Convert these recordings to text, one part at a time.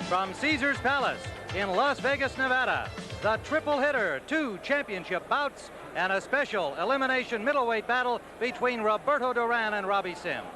From Caesars Palace in Las Vegas, Nevada, the triple hitter, 2 championship bouts, and a special elimination middleweight battle between Roberto Duran and Robbie Sims.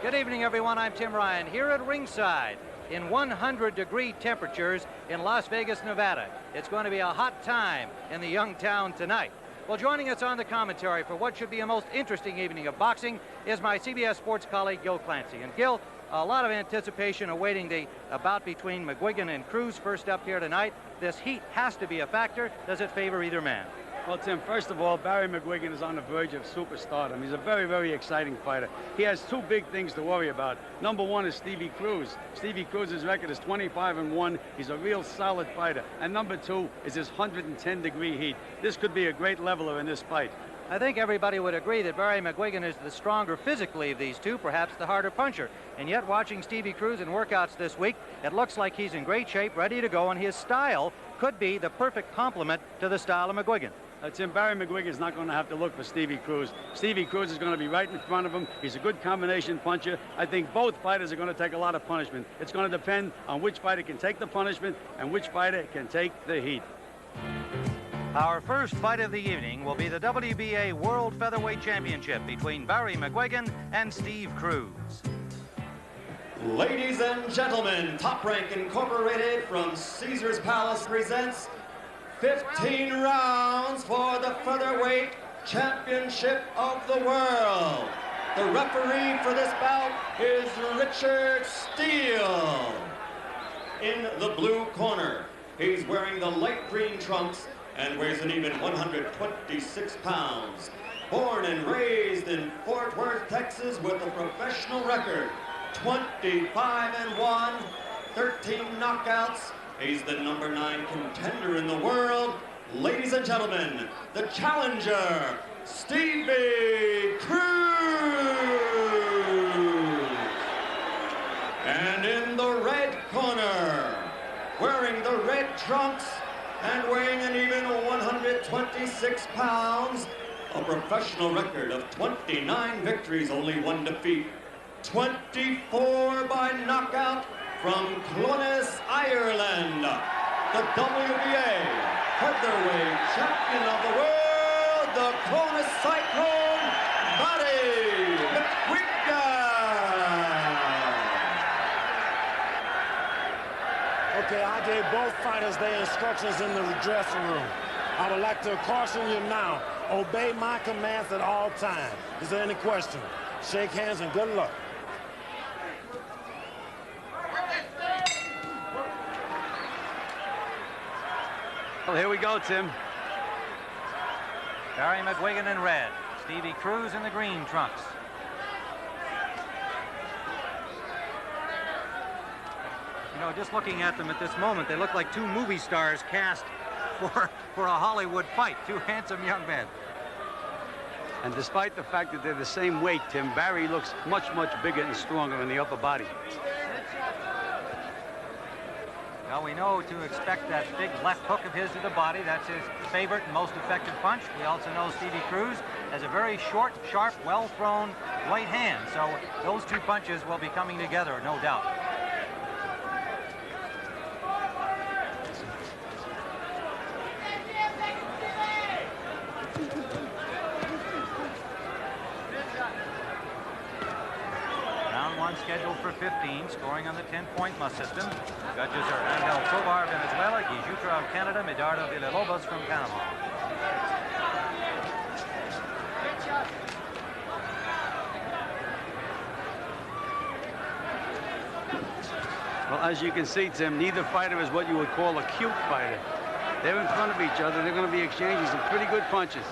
Good evening, everyone. I'm Tim Ryan here at ringside in 100-degree temperatures in Las Vegas, Nevada. It's going to be a hot time in the young town tonight. Well, joining us on the commentary for what should be a most interesting evening of boxing is my CBS Sports colleague, Gil Clancy. And Gil, a lot of anticipation awaiting the bout between McGuigan and Cruz first up here tonight. This heat has to be a factor. Does it favor either man? Well, Tim, first of all, Barry McGuigan is on the verge of superstardom. He's a very, very exciting fighter. He has 2 big things to worry about. Number 1 is Stevie Cruz. Stevie Cruz's record is 25-1. He's a real solid fighter. And number 2 is his 110-degree heat. This could be a great leveler in this fight. I think everybody would agree that Barry McGuigan is the stronger physically of these two, perhaps the harder puncher. And yet, watching Stevie Cruz in workouts this week, it looks like he's in great shape, ready to go, and his style could be the perfect complement to the style of McGuigan. Tim, Barry McGuigan is not going to have to look for Stevie Cruz. Stevie Cruz is going to be right in front of him. He's a good combination puncher. I think both fighters are going to take a lot of punishment. It's going to depend on which fighter can take the punishment and which fighter can take the heat. Our first fight of the evening will be the WBA World Featherweight Championship between Barry McGuigan and Steve Cruz. Ladies and gentlemen, Top Rank Incorporated from Caesars Palace presents 15 rounds for the Featherweight Championship of the World. The referee for this bout is Richard Steele. In the blue corner, he's wearing the light green trunks and weighs an even 126 pounds. Born and raised in Fort Worth, Texas, with a professional record, 25-1, 13 knockouts. He's the number 9 contender in the world. Ladies and gentlemen, the challenger, Stevie Cruz. And in the red corner, wearing the red trunks and weighing an even 126 pounds, a professional record of 29 victories, only 1 defeat, 24 by knockout, from Clones, Ireland, the WBA Featherweight Champion of the World, the Clones Cyclone, Barry McGuigan. Okay, I gave both fighters their instructions in the dressing room. I would like to caution you now, obey my commands at all times. Is there any question? Shake hands and good luck. Well, here we go, Tim. Barry McGuigan in red, Stevie Cruz in the green trunks. You know, just looking at them at this moment, they look like 2 movie stars cast for a Hollywood fight. 2 handsome young men. And despite the fact that they're the same weight, Tim, Barry looks much, much bigger and stronger in the upper body. Well, we know to expect that big left hook of his to the body. That's his favorite and most effective punch. We also know Stevie Cruz has a very short, sharp, well-thrown right hand. So those 2 punches will be coming together, no doubt. Scheduled for 15, scoring on the 10-point must system. Judges are Angel Tovar, Venezuela, Guijutra of Canada, Medardo Villalobos from Panama. Well, as you can see, Tim, neither fighter is what you would call a cute fighter. They're in front of each other. They're going to be exchanging some pretty good punches.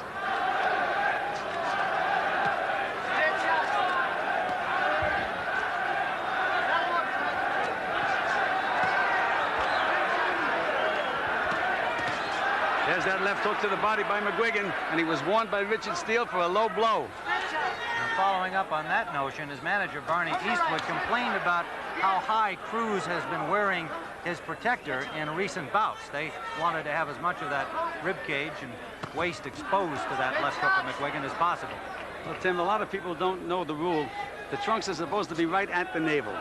There's that left hook to the body by McGuigan, and he was warned by Richard Steele for a low blow. Now, following up on that notion, his manager, Barney Eastwood, complained about how high Cruz has been wearing his protector in recent bouts. They wanted to have as much of that rib cage and waist exposed to that left hook of McGuigan as possible. Well, Tim, a lot of people don't know the rule. The trunks are supposed to be right at the navel.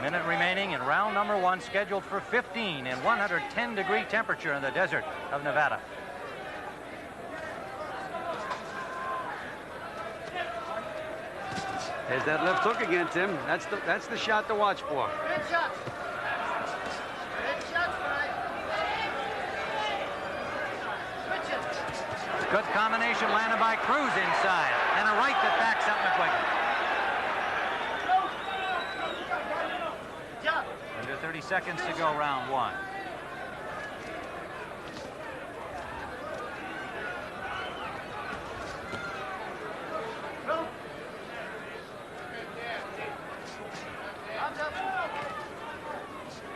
Minute remaining in round number 1, scheduled for 15 in 110-degree temperature in the desert of Nevada. There's that left hook again, Tim. That's the shot to watch for. Good shots. Good shots, Frank. Switch it. Good combination landed by Cruz inside, and a right that backs up McGuigan. Good job. Under 30 seconds to go, round 1.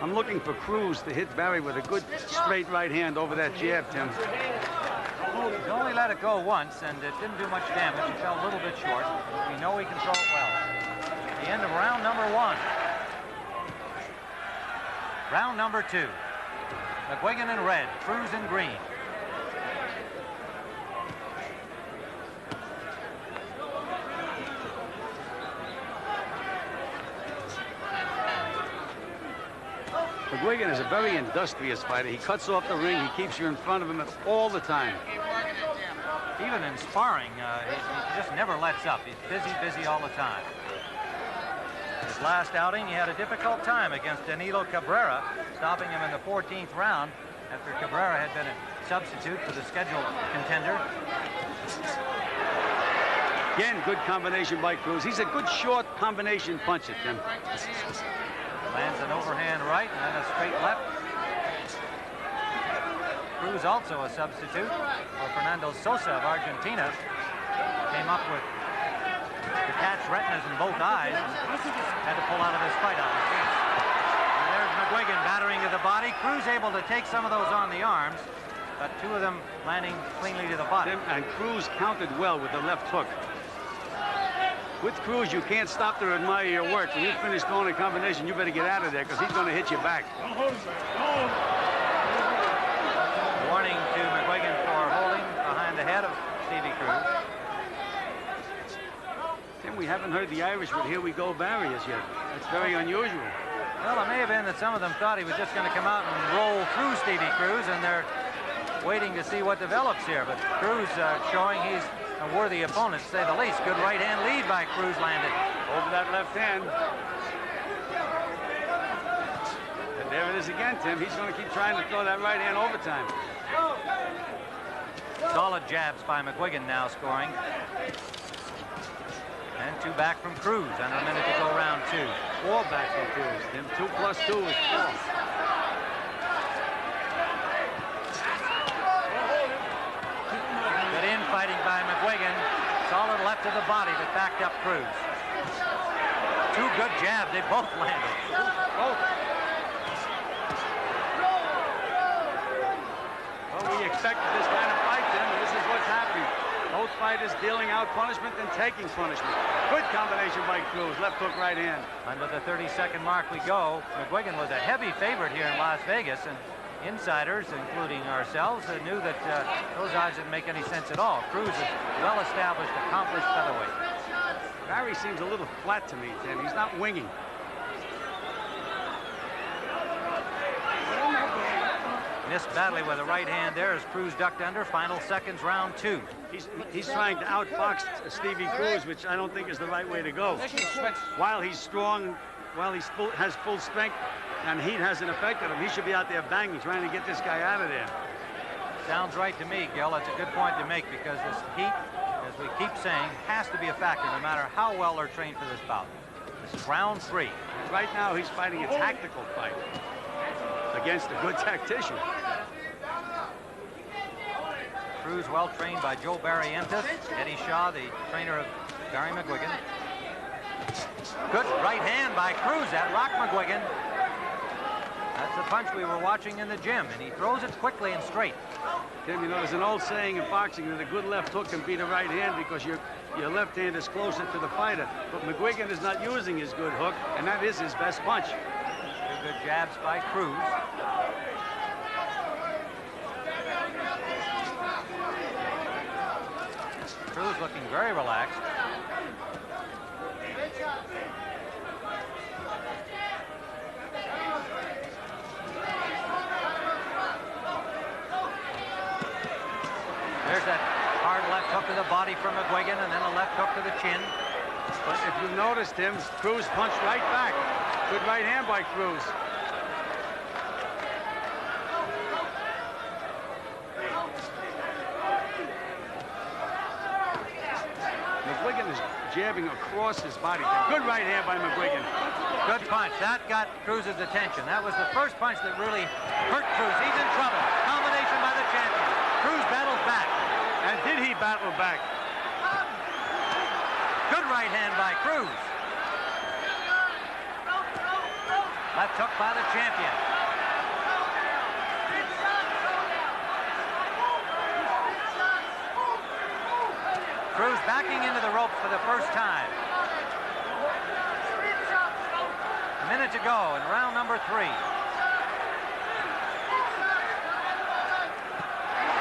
I'm looking for Cruz to hit Barry with a good straight right hand over that jab, Tim. He's only let it go once, and it didn't do much damage. He fell a little bit short. We know he can throw it well. The end of round number 1. Round number 2. McGuigan in red, Cruz in green. McGuigan is a very industrious fighter. He cuts off the ring. He keeps you in front of him all the time. Even in sparring, he just never lets up. He's busy all the time. His last outing, he had a difficult time against Danilo Cabrera, stopping him in the 14th round after Cabrera had been a substitute for the scheduled contender. Again, good combination by Cruz. He's a good short combination puncher, Tim. Lands an overhand right and then a straight left. Cruz, also a substitute for Fernando Sosa of Argentina, came up with detached retinas in both eyes and had to pull out of this fight, obviously. And there's McGuigan battering to the body. Cruz able to take some of those on the arms, but 2 of them landing cleanly to the body. And Cruz countered well with the left hook. With Cruz, you can't stop to admire your work. When you finish throwing a combination, you better get out of there because he's going to hit you back. Warning to McGuigan for holding behind the head of Stevie Cruz. Tim, we haven't heard the Irish with "Here we go, Barry" as yet. That's very unusual. Well, it may have been that some of them thought he was just going to come out and roll through Stevie Cruz, and they're waiting to see what develops here. But Cruz showing he's a worthy opponent, to say the least. Good right-hand lead by Cruz landed. Over that left hand. And there it is again, Tim. He's going to keep trying to throw that right hand overtime. Solid jabs by McGuigan now scoring. And 2 back from Cruz. Under a minute to go, round 2. 4 back from Cruz. Tim, 2 plus 2 is 4. Good infighting by McGuigan. Solid left to the body that backed up Cruz. 2 good jabs. They both landed. Both. Well, we expected this kind of fight, Tim, and this is what's happening. Both fighters dealing out punishment and taking punishment. Good combination by Cruz. Left hook, right hand. Under the 30-second mark we go. McGuigan was a heavy favorite here in Las Vegas, and insiders, including ourselves, knew that those odds didn't make any sense at all. Cruz is well-established, accomplished featherweight. Barry seems a little flat to me, Tim. He's not winging. Missed badly with a right hand there as Cruz ducked under. Final seconds, round 2. He's trying to outbox Stevie Cruz, which I don't think is the right way to go. While he's strong, while he has full strength, and heat hasn't affected him, he should be out there banging, trying to get this guy out of there. Sounds right to me, Gil. That's a good point to make, because this heat, as we keep saying, has to be a factor no matter how well they're trained for this bout. This is round 3. Right now, he's fighting a tactical fight against a good tactician. Cruz well trained by Joe Barrientos. Eddie Shaw, the trainer of Barry McGuigan. Good right hand by Cruz at Rock McGuigan. That's the punch we were watching in the gym, and he throws it quickly and straight. Tim, you know, there's an old saying in boxing that a good left hook can beat a right hand because your left hand is closer to the fighter. But McGuigan is not using his good hook, and that is his best punch. 2 good jabs by Cruz. Cruz looking very relaxed. body from McGuigan, and then a left hook to the chin. But if you noticed him, Cruz punched right back. Good right hand by Cruz. McGuigan is jabbing across his body. Good right hand by McGuigan. Good punch. That got Cruz's attention. That was the first punch that really hurt Cruz. He's in trouble. Combination by the champion. Cruz battles back. And did he battle back? Good right hand by Cruz. Left hook by the champion. Cruz backing into the ropes for the first time. A minute to go in round number 3.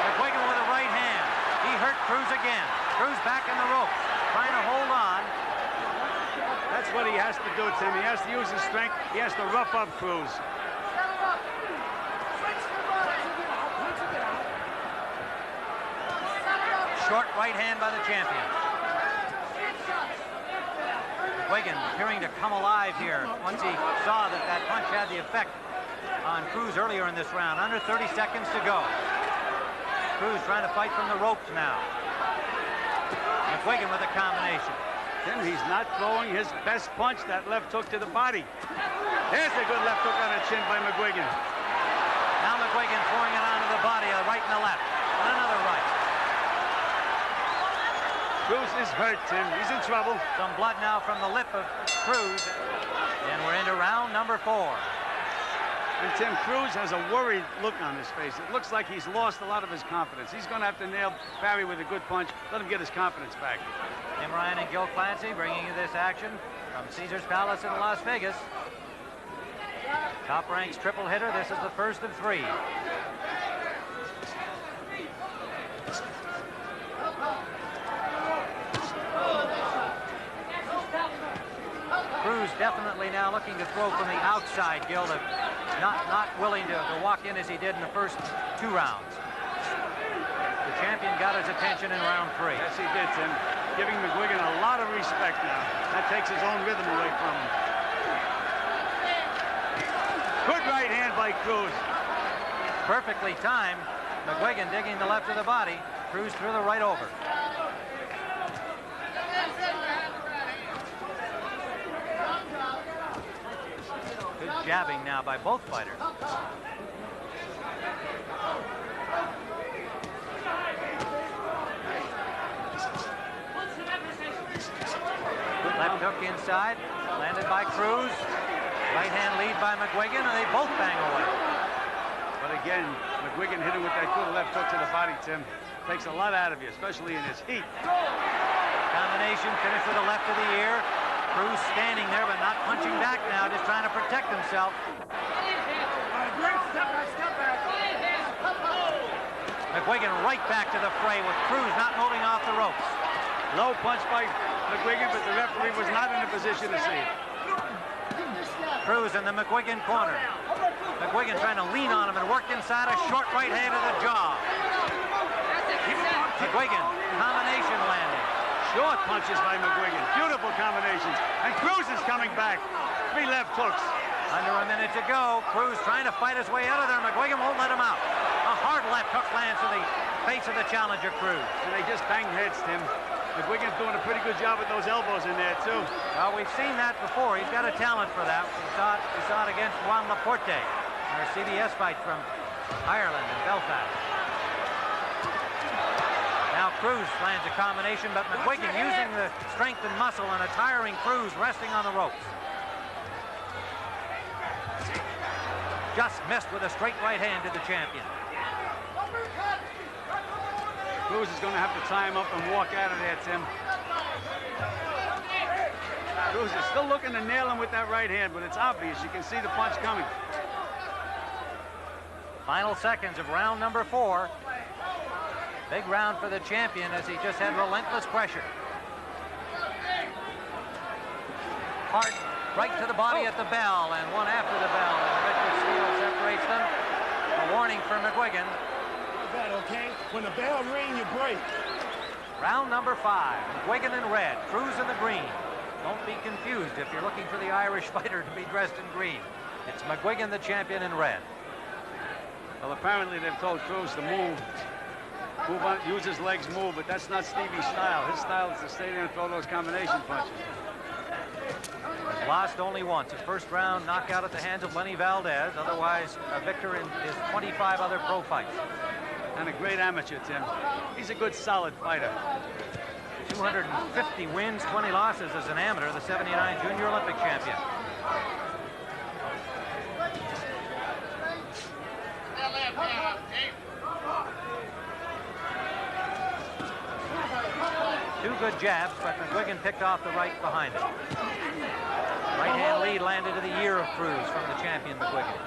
McGuigan with a right hand. He hurt Cruz again. Cruz back in the ropes, trying to hold on. That's what he has to do, Tim. He has to use his strength. He has to rough up Cruz. Short right hand by the champion. McGuigan appearing to come alive here once he saw that that punch had the effect on Cruz earlier in this round. Under 30 seconds to go. Cruz trying to fight from the ropes now. McGuigan with a combination. Tim, he's not throwing his best punch, that left hook to the body. There's a good left hook on the chin by McGuigan. Now McGuigan pouring it onto the body, a right and a left. And another right. Cruz is hurt, Tim. He's in trouble. Some blood now from the lip of Cruz. And we're into round number 4. And Tim, Cruz has a worried look on his face. It looks like he's lost a lot of his confidence. He's going to have to nail Barry with a good punch. Let him get his confidence back. Tim Ryan and Gil Clancy bringing you this action from Caesars Palace in Las Vegas. Top Ranks triple hitter. This is the first of 3. Cruz definitely now looking to throw from the outside, Gil, not willing to walk in as he did in the first 2 rounds. The champion got his attention in round 3. Yes, he did, Tim. Giving McGuigan a lot of respect now. That takes his own rhythm away from him. Good right hand by Cruz. Perfectly timed. McGuigan digging the left of the body. Cruz threw the right over. Good jabbing now by both fighters. Left hook inside, landed by Cruz. Right hand lead by McGuigan, and they both bang away. But again, McGuigan hit him with that good left hook to the body, Tim. Takes a lot out of you, especially in his heat. Combination, finish with the left of the ear. Cruz standing there, but not punching back now, just trying to protect himself. McGuigan right back to the fray with Cruz not moving off the ropes. Low punch by McGuigan, but the referee was not in a position to see it. Cruz in the McGuigan corner. McGuigan trying to lean on him and work inside, a short right hand to the jaw. McGuigan, combination landing. Short punches by McGuigan. Beautiful combinations. And Cruz is coming back. 3 left hooks. Under a minute to go. Cruz trying to fight his way out of there. McGuigan won't let him out. A hard left hook lands to the face of the challenger, Cruz. And they just banged heads, Tim. McGuigan's doing a pretty good job with those elbows in there, too. Well, we've seen that before. He's got a talent for that. We saw it against Juan Laporte in our CBS fight from Ireland and Belfast. Now Cruz lands a combination, but McGuigan using the strength and muscle and a tiring Cruz resting on the ropes. Just missed with a straight right hand to the champion. Cruz is going to have to tie him up and walk out of there, Tim. Cruz is still looking to nail him with that right hand, but it's obvious. You can see the punch coming. Final seconds of round number 4. Big round for the champion as he just had relentless pressure. Hard right to the body at the bell, and one after the bell, and Richard Steele separates them. A warning for McGuigan. That okay? When the bell rings, you break. Round number 5. McGuigan in red, Cruz in the green. Don't be confused if you're looking for the Irish fighter to be dressed in green. It's McGuigan, the champion, in red. Well, apparently they've told Cruz to move on, use his legs, move, but that's not Stevie's style. His style is to stay there and throw those combination punches. Has lost only once. His first round knockout at the hands of Lenny Valdez. Otherwise, a victor in his 25 other pro fights. And a great amateur, Tim. He's a good, solid fighter. 250 wins, 20 losses as an amateur, the 79 Junior Olympic champion. Two good jabs, but McGuigan picked off the right behind it. Right hand lead landed to the ear of Cruz from the champion McGuigan.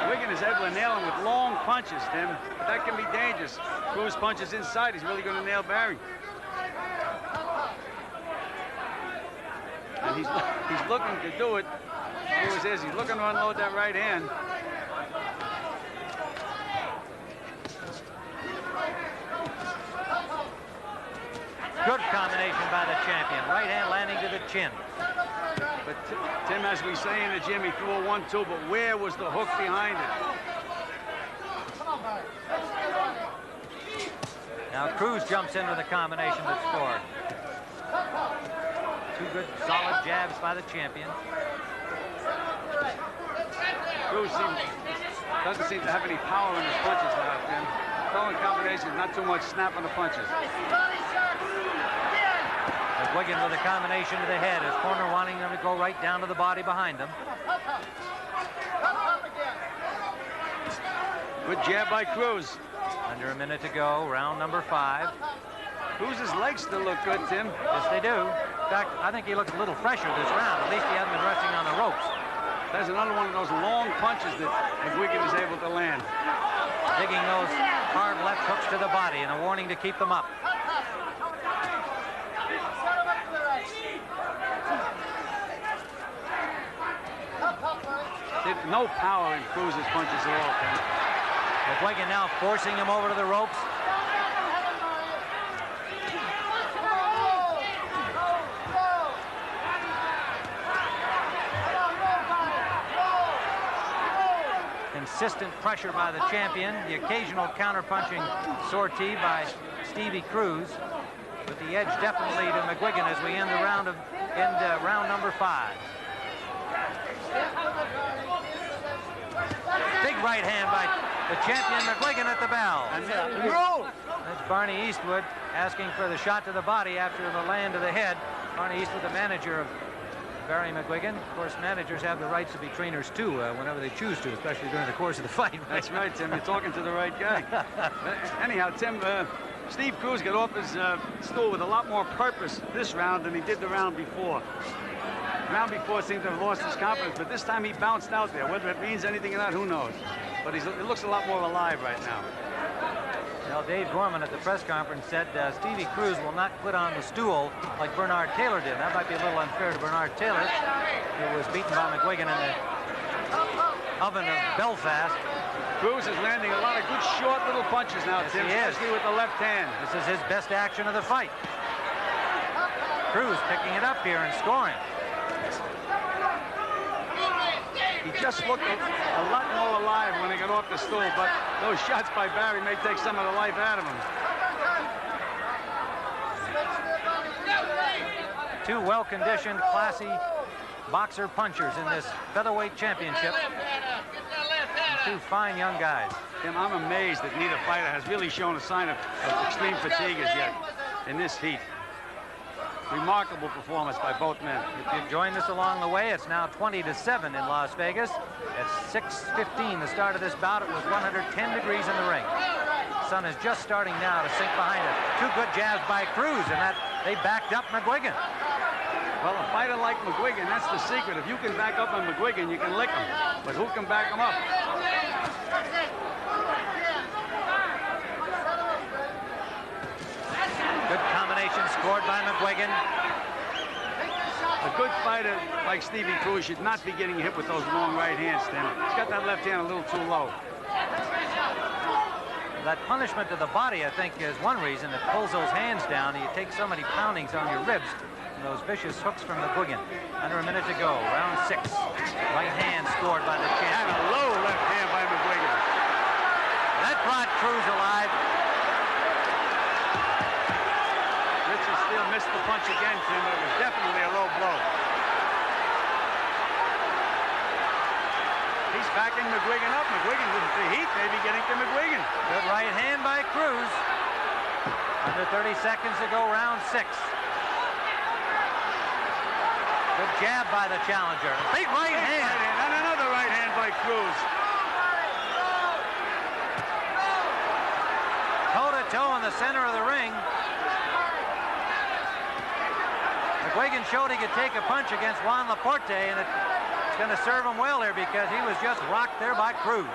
McGuigan is able to nail him with long punches, Tim. But that can be dangerous. Cruz punches inside. He's really going to nail Barry. And he's looking to do it. Cruz is. He's looking to unload that right hand. Good combination by the champion. Right hand landing to the chin. But Tim, as we say in the gym, he threw a 1-2, but where was the hook behind it? Now Cruz jumps in with a combination that scored. Two good, solid jabs by the champion. Cruz doesn't seem to have any power in his punches now, Tim. Throwing combinations, not too much snap on the punches. McGuigan with a combination to the head. His corner wanting them to go right down to the body behind them. Good jab by Cruz. Under a minute to go, round number 5. Cruz's legs still look good, Tim. Yes, they do. In fact, I think he looks a little fresher this round. At least he hasn't been resting on the ropes. There's another one of those long punches that McGuigan is able to land. Digging those hard left hooks to the body and a warning to keep them up. No power in Cruz's punches at all, Tim. McGuigan now forcing him over to the ropes. Consistent pressure by the champion. The occasional counter-punching sortie by Stevie Cruz, with the edge definitely to McGuigan as we end the round round number 5. Big right hand by the champion McGuigan at the bell. That's Barney Eastwood asking for the shot to the body after the land to the head. Barney Eastwood, the manager of Barry McGuigan. Of course, managers have the rights to be trainers too, whenever they choose to, especially during the course of the fight. That's right, Tim. You're talking to the right guy. Anyhow, Tim, Steve Cruz got off his stool with a lot more purpose this round than he did the round before. The round before seemed to have lost his confidence, but this time he bounced out there. Whether it means anything or not, who knows? But it looks a lot more alive right now. Well, Dave Gorman at the press conference said Stevie Cruz will not quit on the stool like Bernard Taylor did. That might be a little unfair to Bernard Taylor, who was beaten by McGuigan in the oven of Belfast. Cruz is landing a lot of good short little punches now, Yes, Tim, especially with the left hand. This is his best action of the fight. Cruz picking it up here and scoring. He just looked a lot more alive when he got off the stool, but those shots by Barry may take some of the life out of him. Two well-conditioned, classy boxer punchers in this featherweight championship. Two fine young guys. Tim, I'm amazed that neither fighter has really shown a sign of extreme fatigue as yet in this heat. Remarkable performance by both men. If you've joined us along the way, it's now 20-7 in Las Vegas. At 6:15, the start of this bout, it was 110 degrees in the ring. The sun is just starting now to sink behind it. Two good jabs by Cruz, and that they backed up McGuigan. Well, a fighter like McGuigan, that's the secret. If you can back up on McGuigan, you can lick him. But who can back him up? Good combination scored by McGuigan. A good fighter like Stevie Cruz should not be getting hit with those long right hands, Tim. He's got that left hand a little too low. That punishment to the body, I think, is one reason it pulls those hands down. You take so many poundings on your ribs. Those vicious hooks from McGuigan. Under a minute to go. Round 6. Right hand scored by the champion. And a low left hand by McGuigan. That brought Cruz alive. Richard Steele missed the punch again, Tim, but it was definitely a low blow. He's backing McGuigan up. McGuigan with the heat, maybe getting to McGuigan. Good right hand by Cruz. Under 30 seconds to go, round 6. Good jab by the challenger. Big right hand. And another right hand by Cruz. Toe-to-toe in the center of the ring. McGuigan showed he could take a punch against Juan Laporte, and it's going to serve him well here because he was just rocked there by Cruz.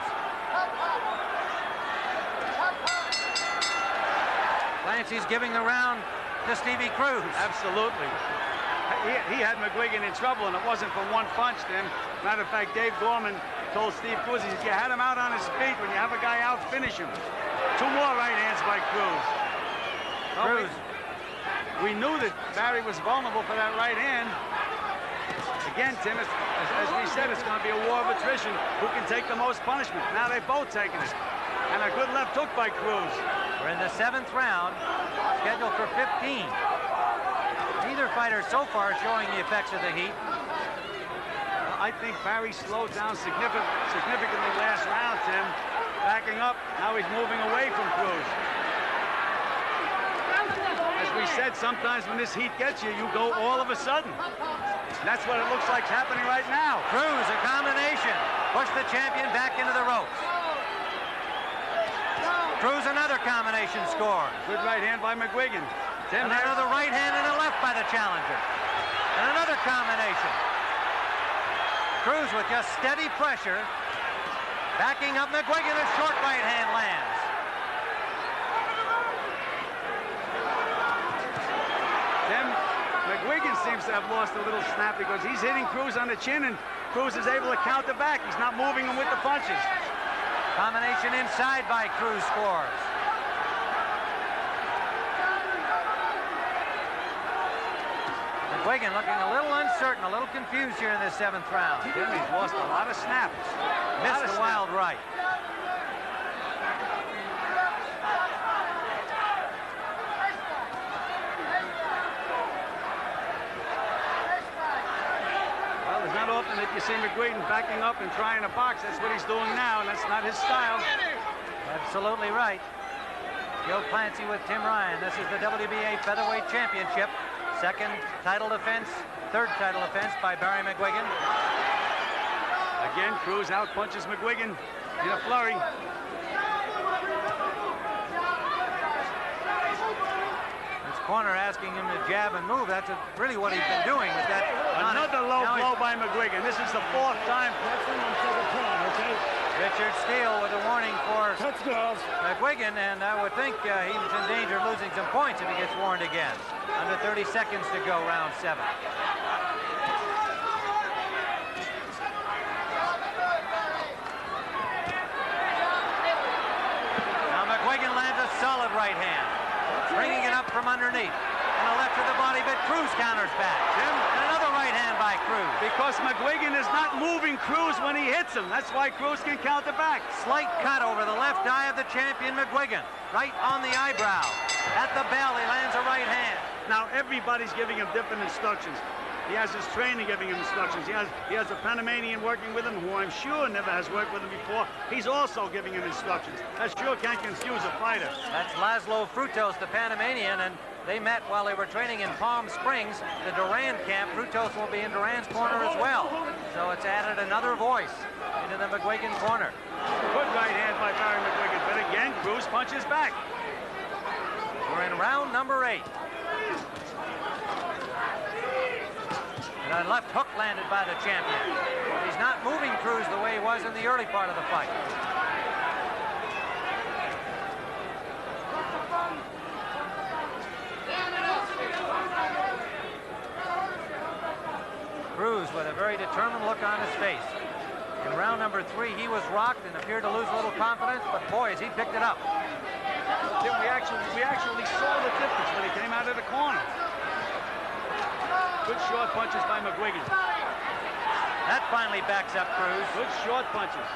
Clancy's giving the round to Stevie Cruz. Absolutely. He had McGuigan in trouble, and it wasn't from one punch, Tim. Matter of fact, Dave Gorman told Steve Cruz, he said, you had him out on his feet. When you have a guy out, finish him. 2 more right hands by Cruz. Cruz. We knew that Barry was vulnerable for that right hand. Again, Tim, as we said, it's going to be a war of attrition. Who can take the most punishment? Now they've both taken it. And a good left hook by Cruz. We're in the 7th round, scheduled for 15. Neither fighter so far showing the effects of the heat. I think Barry slowed down significantly last round, Tim. Backing up, now he's moving away from Cruz. As we said, sometimes when this heat gets you, you go all of a sudden. That's what it looks like happening right now. Cruz, a combination. Push the champion back into the ropes. Cruz, another combination score. Good right hand by McGuigan. And another right hand and a left by the challenger. And another combination. Cruz with just steady pressure. Backing up McGuigan, a short right hand lands. Tim, McGuigan seems to have lost a little snap because he's hitting Cruz on the chin, and Cruz is able to counter back. He's not moving him with the punches. Combination inside by Cruz scores. McGuigan looking a little uncertain, a little confused here in this 7th round. Tim, he's lost a lot of snaps. Missed the wild right. Well, there's not often that you see McGuigan backing up and trying to box. That's what he's doing now, and that's not his style. Absolutely right. Joe Clancy with Tim Ryan. This is the WBA Featherweight Championship. 2nd title defense, 3rd title defense by Barry McGuigan. Again, Cruz out punches McGuigan in a flurry. His corner asking him to jab and move. That's really what he's been doing with that. Another low blow by McGuigan. This is the 4th time. Richard Steele with a warning for McGuigan, and I would think he was in danger of losing some points if he gets warned again. Under 30 seconds to go, round 7. Now McGuigan lands a solid right hand, bringing it up from underneath. And a left to the body, but Cruz counters back. Tim? And another right hand by Cruz. Because McGuigan is not moving Cruz when he hits him. That's why Cruz can counter back. Slight cut over the left eye of the champion McGuigan. Right on the eyebrow. At the bell, he lands a right hand. Now everybody's giving him different instructions. He has his trainer giving him instructions. He has a Panamanian working with him who I'm sure never has worked with him before. He's also giving him instructions. That sure can't confuse a fighter. That's Laszlo Frutos, the Panamanian, and they met while they were training in Palm Springs, the Duran camp. Frutos will be in Duran's corner as well. So it's added another voice into the McGuigan corner. Good right hand by Barry McGuigan, but again, Cruz punches back. We're in round number 8. And a left hook landed by the champion. He's not moving Cruz the way he was in the early part of the fight. Cruz with a very determined look on his face. In round number 3, he was rocked and appeared to lose a little confidence, but boy, has he picked it up. Tim, we actually saw the difference when he came out of the corner. Good short punches by McGuigan. That finally backs up Cruz. Good short punches.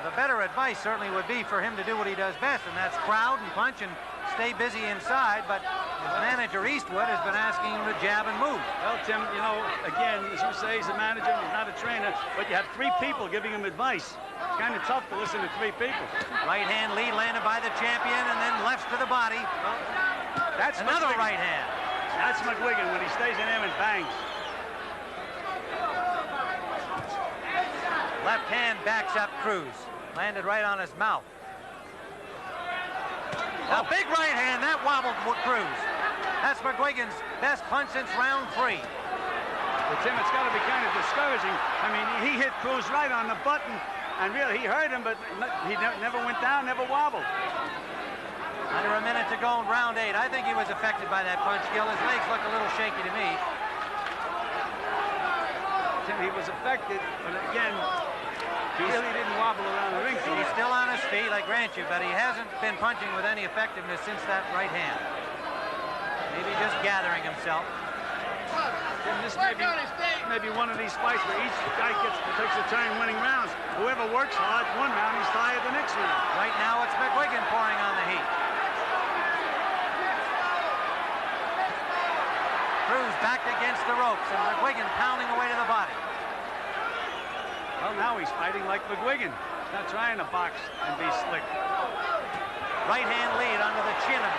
The better advice certainly would be for him to do what he does best, and that's crowd and punch and stay busy inside, but his manager Eastwood has been asking him to jab and move. Well, Tim, you know, again, as you say, he's a manager, he's not a trainer, but you have 3 people giving him advice. It's kind of tough to listen to 3 people. Right hand lead landed by the champion, and then lefts to the body. Well, that's another McGuigan. right hand. That's McGuigan when he stays in him and bangs. Left hand backs up Cruz. Landed right on his mouth. A big right hand, that wobbled Cruz. That's McGuigan's best punch since round 3. But Tim, it's got to be kind of discouraging. I mean, he hit Cruz right on the button, and really, he hurt him, but he never went down, never wobbled. Under a minute to go in round 8. I think he was affected by that punch, Gil. His legs look a little shaky to me. Tim, he was affected, but again, he really didn't wobble around the ring. He's still on his feet, I grant you, but he hasn't been punching with any effectiveness since that right hand. Maybe just gathering himself. Tim, this may be one of these fights where each guy takes a turn winning rounds. Whoever works hard one round, he's tired the next round. Right now, it's McGuigan pouring on the heat. Cruz backed against the ropes, and McGuigan pounding away to the body. Well, now he's fighting like McGuigan. He's not trying to box and be slick. Right hand lead under the chin of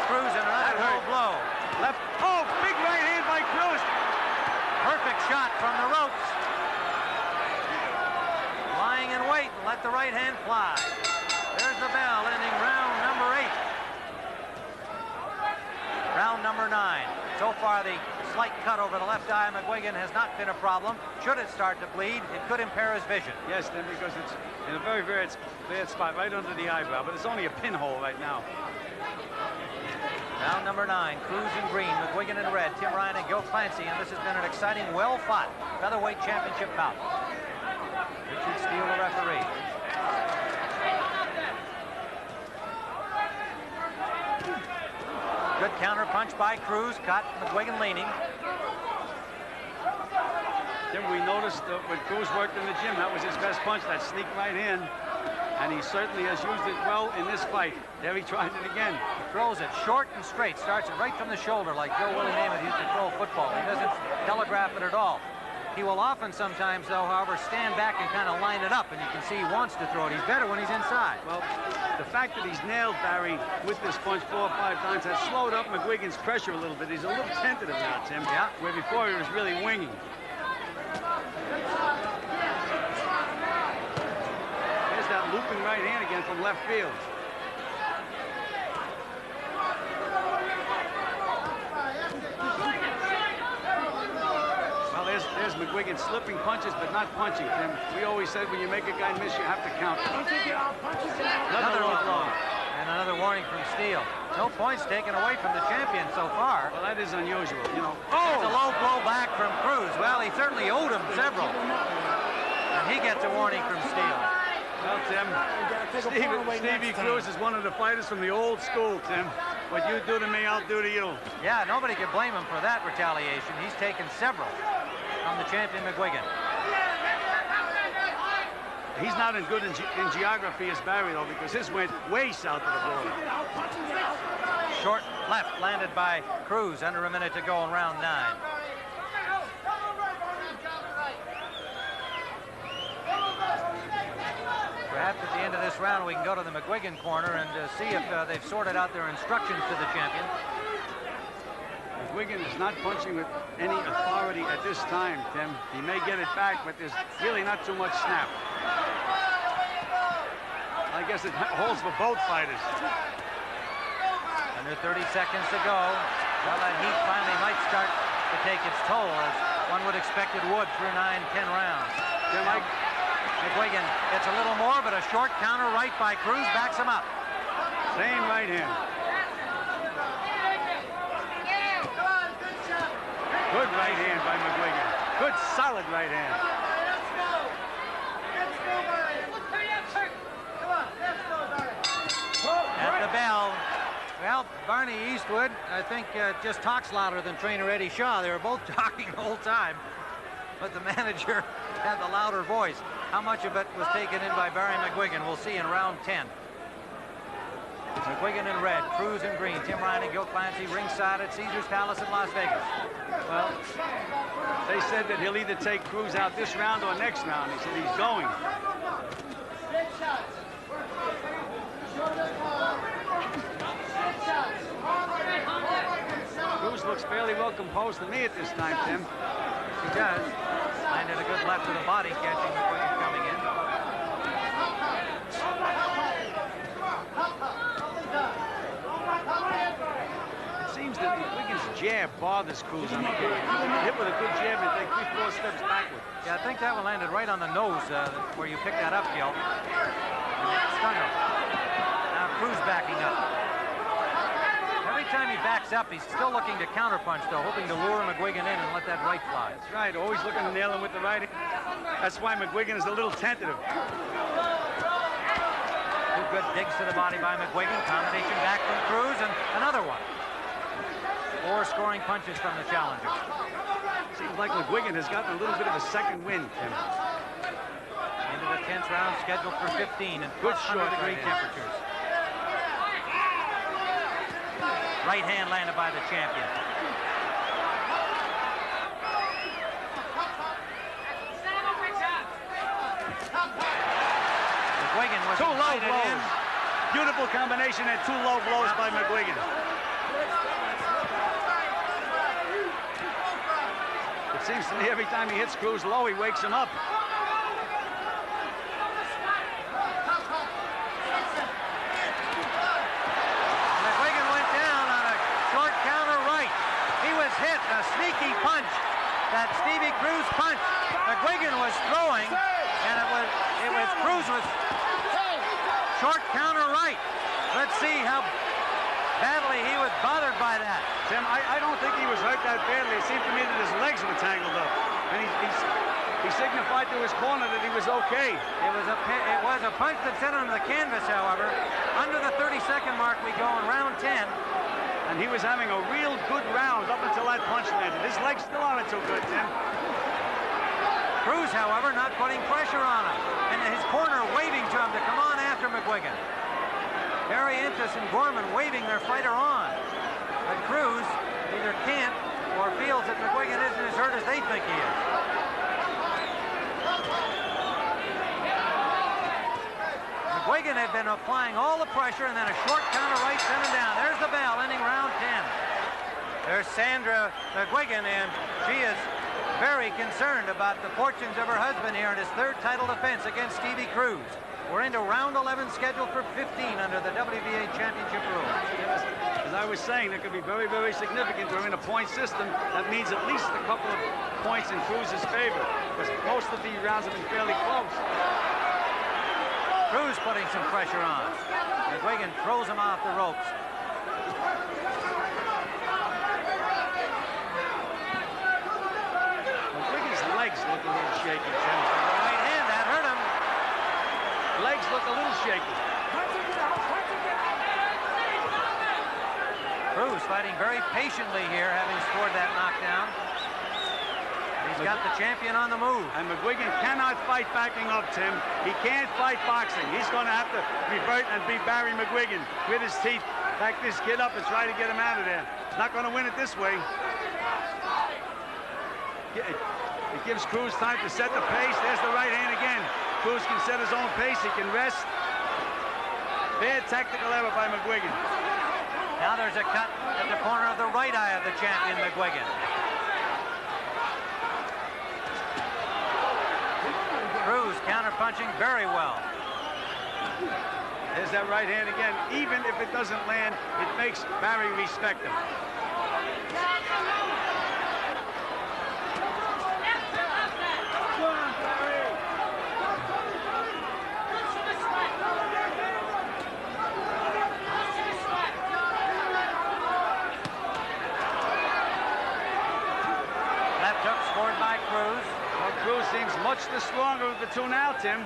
Cruz, and another low blow. Left. Oh, big right hand by Cruz. Perfect shot from the ropes. Lying in wait and let the right hand fly. There's the bell ending round number 8. Round number 9. So far, the slight cut over the left eye of McGuigan has not been a problem. Should it start to bleed, it could impair his vision. Yes, then, because it's in a very, very bad spot right under the eyebrow, but it's only a pinhole right now. Round number 9, Cruz in green, McGuigan in red, Tim Ryan and Gil Clancy, and this has been an exciting, well-fought featherweight championship bout. Richard Steele, the referee. Good counter punch by Cruz, caught McGuigan leaning. Then we noticed when Cruz worked in the gym, that was his best punch, that sneak right hand. And he certainly has used it well in this fight. There he tried it again. He throws it short and straight, starts it right from the shoulder like Joe Willie Namath used to throw football. He doesn't telegraph it at all. He will often sometimes, though, however, stand back and kind of line it up, and you can see he wants to throw it. He's better when he's inside. Well, the fact that he's nailed Barry with this punch 4 or 5 times has slowed up McGuigan's pressure a little bit. He's a little tentative now, Tim. Yeah. Where before he was really winging. There's that looping right hand again from left field. There's McGuigan slipping punches, but not punching, Tim. We always said when you make a guy miss, you have to count. Another low blow. And another warning from Steele. No points taken away from the champion so far. Well, that is unusual, you know. Oh! It's a low blow back from Cruz. Well, he certainly owed him several. And he gets a warning from Steele. Well, Tim, Stevie Cruz is one of the fighters from the old school, Tim. What you do to me, I'll do to you. Yeah, nobody can blame him for that retaliation. He's taken several from the champion McGuigan. He's not as good in geography as Barry, though, because his went way south of the border. Short left landed by Cruz. Under a minute to go in round 9. Perhaps at the end of this round we can go to the McGuigan corner and see if they've sorted out their instructions to the champion. McGuigan is not punching with any authority at this time, Tim. He may get it back, but there's really not too much snap. I guess it holds for both fighters. Under 30 seconds to go. Well, that heat finally might start to take its toll, as one would expect it would through 9-10 rounds. Tim, McGuigan gets a little more, but a short counter right by Cruz backs him up. Same right hand. Good right hand by McGuigan. Good solid right hand. Well, Barney Eastwood, I think, just talks louder than trainer Eddie Shaw. They were both talking the whole time, but the manager had the louder voice. How much of it was taken in by Barry McGuigan, we'll see in round 10. McGuigan in red, Cruz in green, Tim Ryan and Gil Clancy ringside at Caesars Palace in Las Vegas. Well, they said that he'll either take Cruz out this round or next round. He said he's going. Cruz looks fairly well composed to me at this time, Tim. He does. Landed a good left to the body, catching McGuigan coming in. It seems that McGuigan's jab bothers Cruz. I mean, hit with a good jab and take 3-4 steps backward. Yeah, I think that one landed right on the nose where you picked that up, Gil. And it stung him. Now Cruz backing up. Every time he backs up, he's still looking to counterpunch, though, hoping to lure McGuigan in and let that right fly. That's right, always looking to nail him with the right. That's why McGuigan is a little tentative. Two good digs to the body by McGuigan. Combination back from Cruz, and another one. 4 scoring punches from the challenger. Seems like McGuigan has gotten a little bit of a second wind, Tim. Into the 10th round, scheduled for 15 and Good 100-degree temperatures. Right hand landed by the champion. McGuigan was two low invited blows. in. Beautiful combination and 2 low blows by McGuigan. It seems to me every time he hits Cruz low, he wakes him up. McGuigan went down on a short counter right. He was hit, a sneaky punch. That Stevie Cruz punch. McGuigan was throwing, and it was Cruz was short counter right. Let's see how badly he was bothered by that. Tim, I don't think he was hurt that badly. It seemed to me that his legs were tangled up. And he signified to his corner that he was okay. It was a punch that sent him to the canvas, however. Under the 30-second mark we go in round 10. And he was having a real good round up until that punch landed. His legs still aren't so good, Tim. Cruz, however, not putting pressure on him. And his corner waving to him to come on after McGuigan. Harry Intis and Gorman waving their fighter on. But Cruz either can't or feels that McGuigan isn't as hurt as they think he is. McGuigan had been applying all the pressure, and then a short counter right sent him down. There's the bell, ending round 10. There's Sandra McGuigan, and she is very concerned about the fortunes of her husband here in his 3rd title defense against Stevie Cruz. We're into round 11, scheduled for 15 under the WBA championship rules. As I was saying, that could be very, very significant. We're in a point system. That means at least a couple of points in Cruz's favor, because most of the rounds have been fairly close. Cruz putting some pressure on. McGuigan throws him off the ropes. McGuigan's legs look a little shaky, Tim. Right hand, that hurt him. Legs look a little shaky. Cruz fighting very patiently here, having scored that knockdown. He's got the champion on the move. And McGuigan cannot fight backing up, Tim. He can't fight boxing. He's going to have to revert and beat Barry McGuigan with his teeth. Back this kid up and try to get him out of there. He's not going to win it this way. It gives Cruz time to set the pace. There's the right hand again. Cruz can set his own pace. He can rest. Bad tactical error by McGuigan. Now there's a cut at the corner of the right eye of the champion, McGuigan. Cruz counter-punching very well. There's that right hand again. Even if it doesn't land, it makes Barry respect him. Left hook scored by Cruz. Well, Cruz seems much the stronger of the two now, Tim.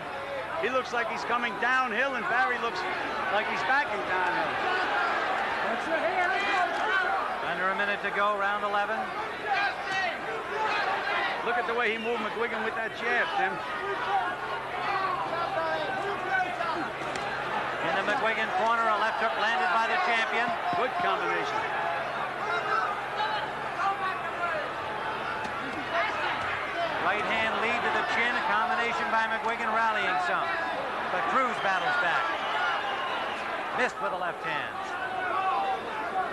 He looks like he's coming downhill, and Barry looks like he's backing downhill. minute to go, round 11. Look at the way he moved McGuigan with that jab, Tim. In the McGuigan corner, a left hook landed by the champion. Good combination. Right hand lead to the chin, a combination by McGuigan rallying some. But Cruz battles back. Missed with the left hand.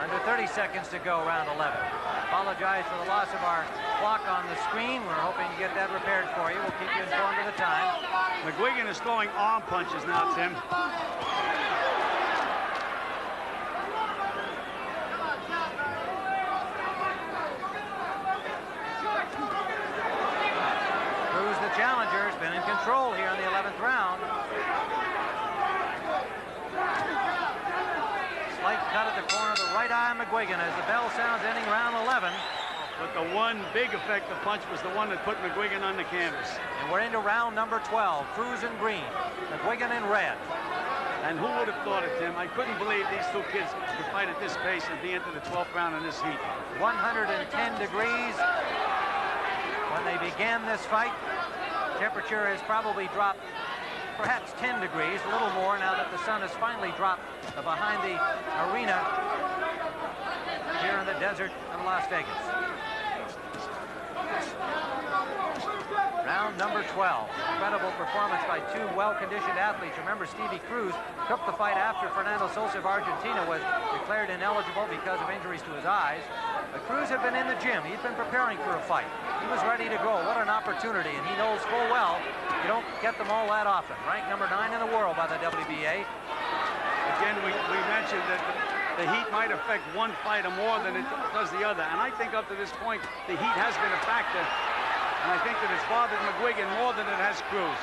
Under 30 seconds to go, round 11. Apologize for the loss of our clock on the screen. We're hoping to get that repaired for you. We'll keep you informed of the time. McGuigan is throwing arm punches now, Tim. Cruz, the challenger, has been in control here in the 11th round. Slight cut at the corner of the right eye of McGuigan as the bell sounds, ending round 11. But the one big effective punch was the one that put McGuigan on the canvas. And we're into round number 12. Cruz in green, McGuigan in red. And who would have thought it, Tim? I couldn't believe these two kids could fight at this pace at the end of the 12th round in this heat. 110 degrees when they began this fight. Temperature has probably dropped perhaps 10 degrees, a little more now that the sun has finally dropped behind the arena here in the desert of Las Vegas. Round number 12. Incredible performance by two well-conditioned athletes. Remember, Stevie Cruz took the fight after Fernando Sosa of Argentina was declared ineligible because of injuries to his eyes. But Cruz had been in the gym. He'd been preparing for a fight. He was ready to go. What an opportunity. And he knows full well you don't get them all that often. Ranked number 9 in the world by the WBA. Again, we mentioned that the heat might affect one fighter more than it does the other. And I think up to this point, the heat has been a factor. And I think that it's bothered McGuigan more than it has Cruz.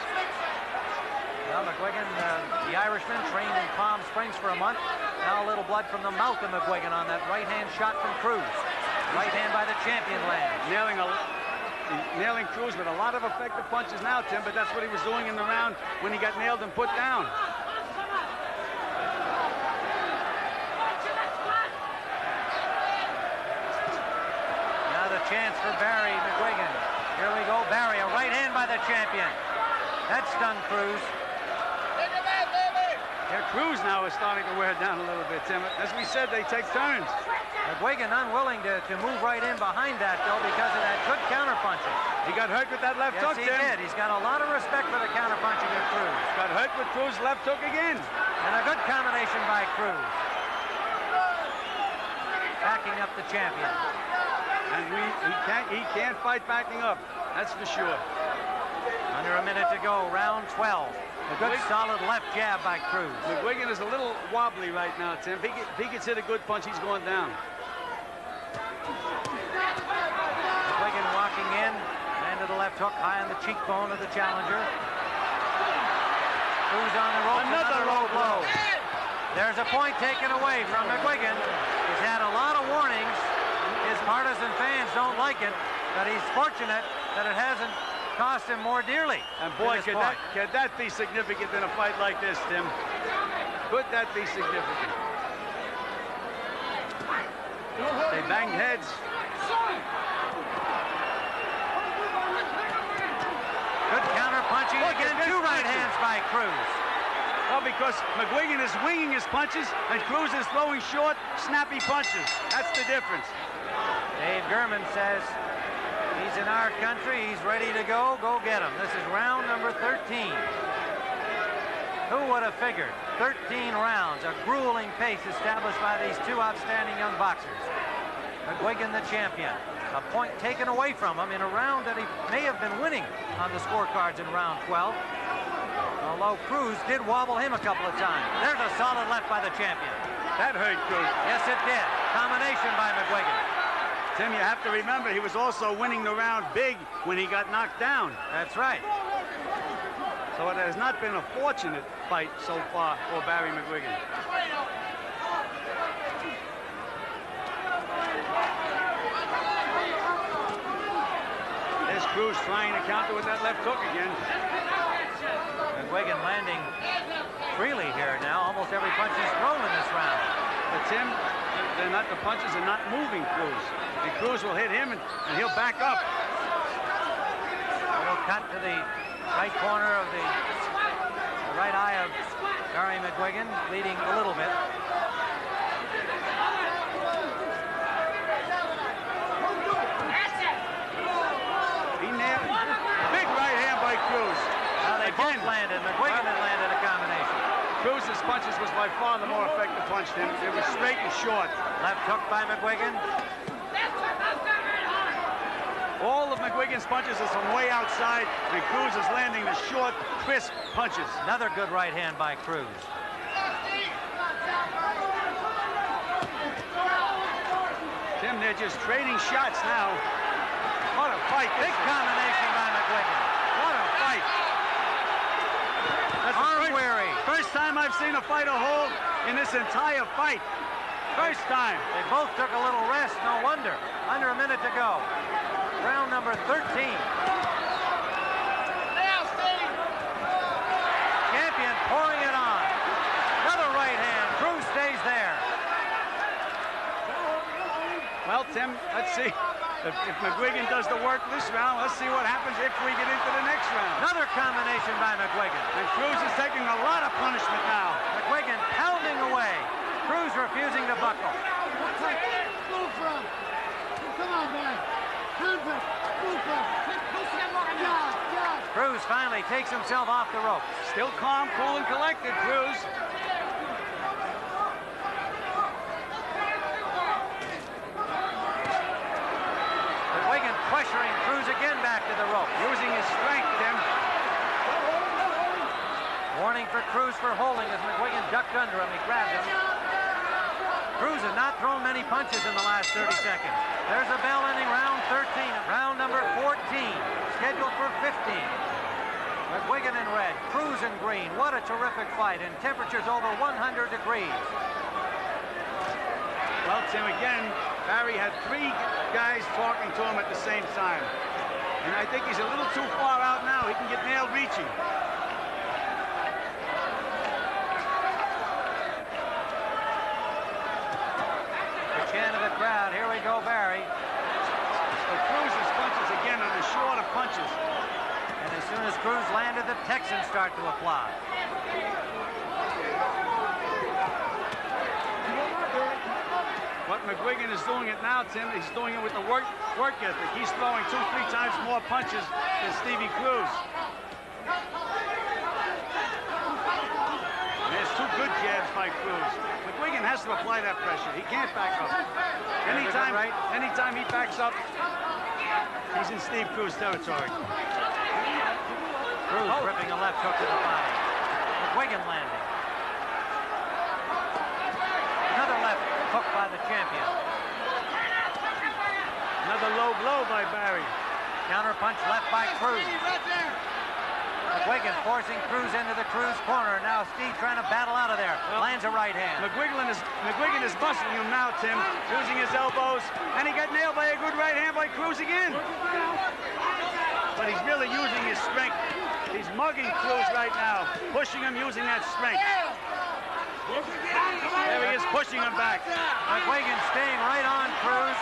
Well, McGuigan, the Irishman, trained in Palm Springs for a month. Now a little blood from the mouth of McGuigan on that right-hand shot from Cruz. Right hand by the champion lands. Nailing Cruz with a lot of effective punches now, Tim, but that's what he was doing in the round when he got nailed and put down. Now the chance for Barry McGuigan. Here we go, Barry, a right hand by the champion. That stung Cruz. Yeah, Cruz now is starting to wear down a little bit, Tim. As we said, they take turns. McGuigan unwilling to move right in behind that, though, because of that good counterpunching. He got hurt with that left hook, Tim. Yes, he did. He's got a lot of respect for the counterpunching of Cruz. Got hurt with Cruz' left hook again. And a good combination by Cruz. Backing up the champion. And he can't fight backing up. That's for sure. Under a minute to go, round 12. A good solid left jab by Cruz. McGuigan is a little wobbly right now, Tim. If he gets hit a good punch, he's going down. McGuigan walking in, landed a left hook high on the cheekbone of the challenger. Cruz on the rope, another low blow. There's a point taken away from McGuigan. He's had a lot of warnings. His partisan fans don't like it, but he's fortunate that it hasn't cost him more dearly. And boy, could that be significant in a fight like this, Tim? Could that be significant? They banged heads. Good counter punching again. Two right hands by Cruz. Well, because McGuigan is winging his punches and Cruz is throwing short, snappy punches. That's the difference. Dave Gurman says he's in our country. He's ready to go. Go get him. This is round number 13. Who would have figured? 13 rounds, a grueling pace established by these two outstanding young boxers. McGuigan, the champion. A point taken away from him in a round that he may have been winning on the scorecards in round 12. Although Cruz did wobble him a couple of times. There's a solid left by the champion. That hurt Cruz. Yes, it did. Combination by McGuigan. Tim, you have to remember, he was also winning the round big when he got knocked down. That's right. So it has not been a fortunate fight so far for Barry McGuigan. There's Cruz trying to counter with that left hook again. McGuigan landing freely here now. Almost every punch he's thrown in this round. But Tim, they're not, the punches are not moving Cruz. And Cruz will hit him, and he'll back up. A little cut to the right corner of the right eye of Barry McGuigan, bleeding a little bit. He nailed it. Big right hand by Cruz. Now they both landed. McGuigan had landed a combination. Cruz's punches was by far the more effective punch. It was straight and short. Left hook by McGuigan. All of McGuigan's punches is from way outside, and Cruz is landing the short, crisp punches. Another good right hand by Cruz. Tim, they're just trading shots now. What a fight. Big combination by McGuigan. What a fight. That's Arm weary. First time I've seen a fighter hold in this entire fight. First time. They both took a little rest, no wonder. Under a minute to go. Round number 13. Champion pouring it on. Another right hand. Cruz stays there. Well, Tim, let's see. If McGuigan does the work this round, let's see what happens if we get into the next round. Another combination by McGuigan. And Cruz is taking a lot of punishment now. McGuigan pounding away. Cruz refusing to buckle. Come on, man. Cruz finally takes himself off the ropes. Still calm, cool, and collected, Cruz. McGuigan pressuring Cruz again back to the rope. Using his strength, Tim. Warning for Cruz for holding as McGuigan ducked under him. He grabbed him. Cruz has not thrown many punches in the last 30 seconds. There's a bell ending round 13. Round number 14, scheduled for 15. McGuigan in red, Cruz in green. What a terrific fight, and temperatures over 100 degrees. Well, Tim, again, Barry had three guys talking to him at the same time. And I think he's a little too far out now. He can get nailed reaching. The chant of the crowd. Here we go, Barry. So Cruz's punches again are the shorter punches. And as soon as Cruz landed, the Texans start to applaud. What McGuigan is doing it now, Tim, he's doing it with the work ethic. He's throwing 2-3 times more punches than Stevie Cruz. There's two good jabs by Cruz. McGuigan has to apply that pressure. He can't back up. Anytime he backs up, he's in Steve Cruz territory. Cruz ripping a left hook to the body. McGuigan landing. Another left hook by the champion. Another low blow by Barry. Counter punch left by Cruz. McGuigan forcing Cruz into the Cruz corner. Now Steve trying to battle out of there. Lands a right hand. McGuigan is busting him now, Tim, using his elbows. And he got nailed by a good right hand by Cruz again. But he's really using his strength. He's mugging Cruz right now, pushing him using that strength. There he is, pushing him back. McGuigan staying right on Cruz.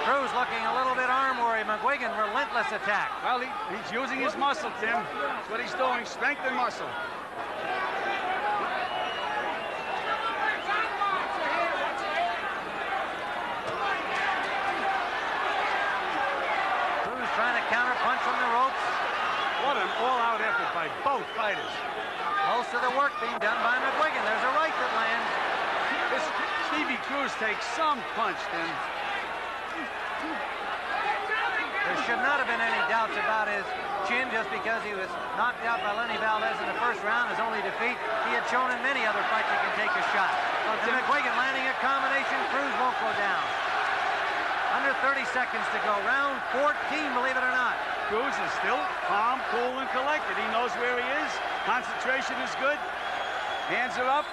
Cruz looking a little bit arm weary. McGuigan, relentless attack. Well, he's using his muscle, Tim. That's what he's doing, strength and muscle. Cruz trying to counter punch from the ropes. What an all-out effort by both fighters. Most of the work being done by McGuigan. There's a right that lands. Stevie Cruz takes some punch, Tim. There should not have been any doubts about his chin just because he was knocked out by Lenny Valdez in the first round. His only defeat. He had shown in many other fights he can take a shot. And McGuigan landing a combination. Cruz won't go down. Under 30 seconds to go. Round 14, believe it or not. Cruz is still calm, cool, and collected. He knows where he is. Concentration is good. Hands are up.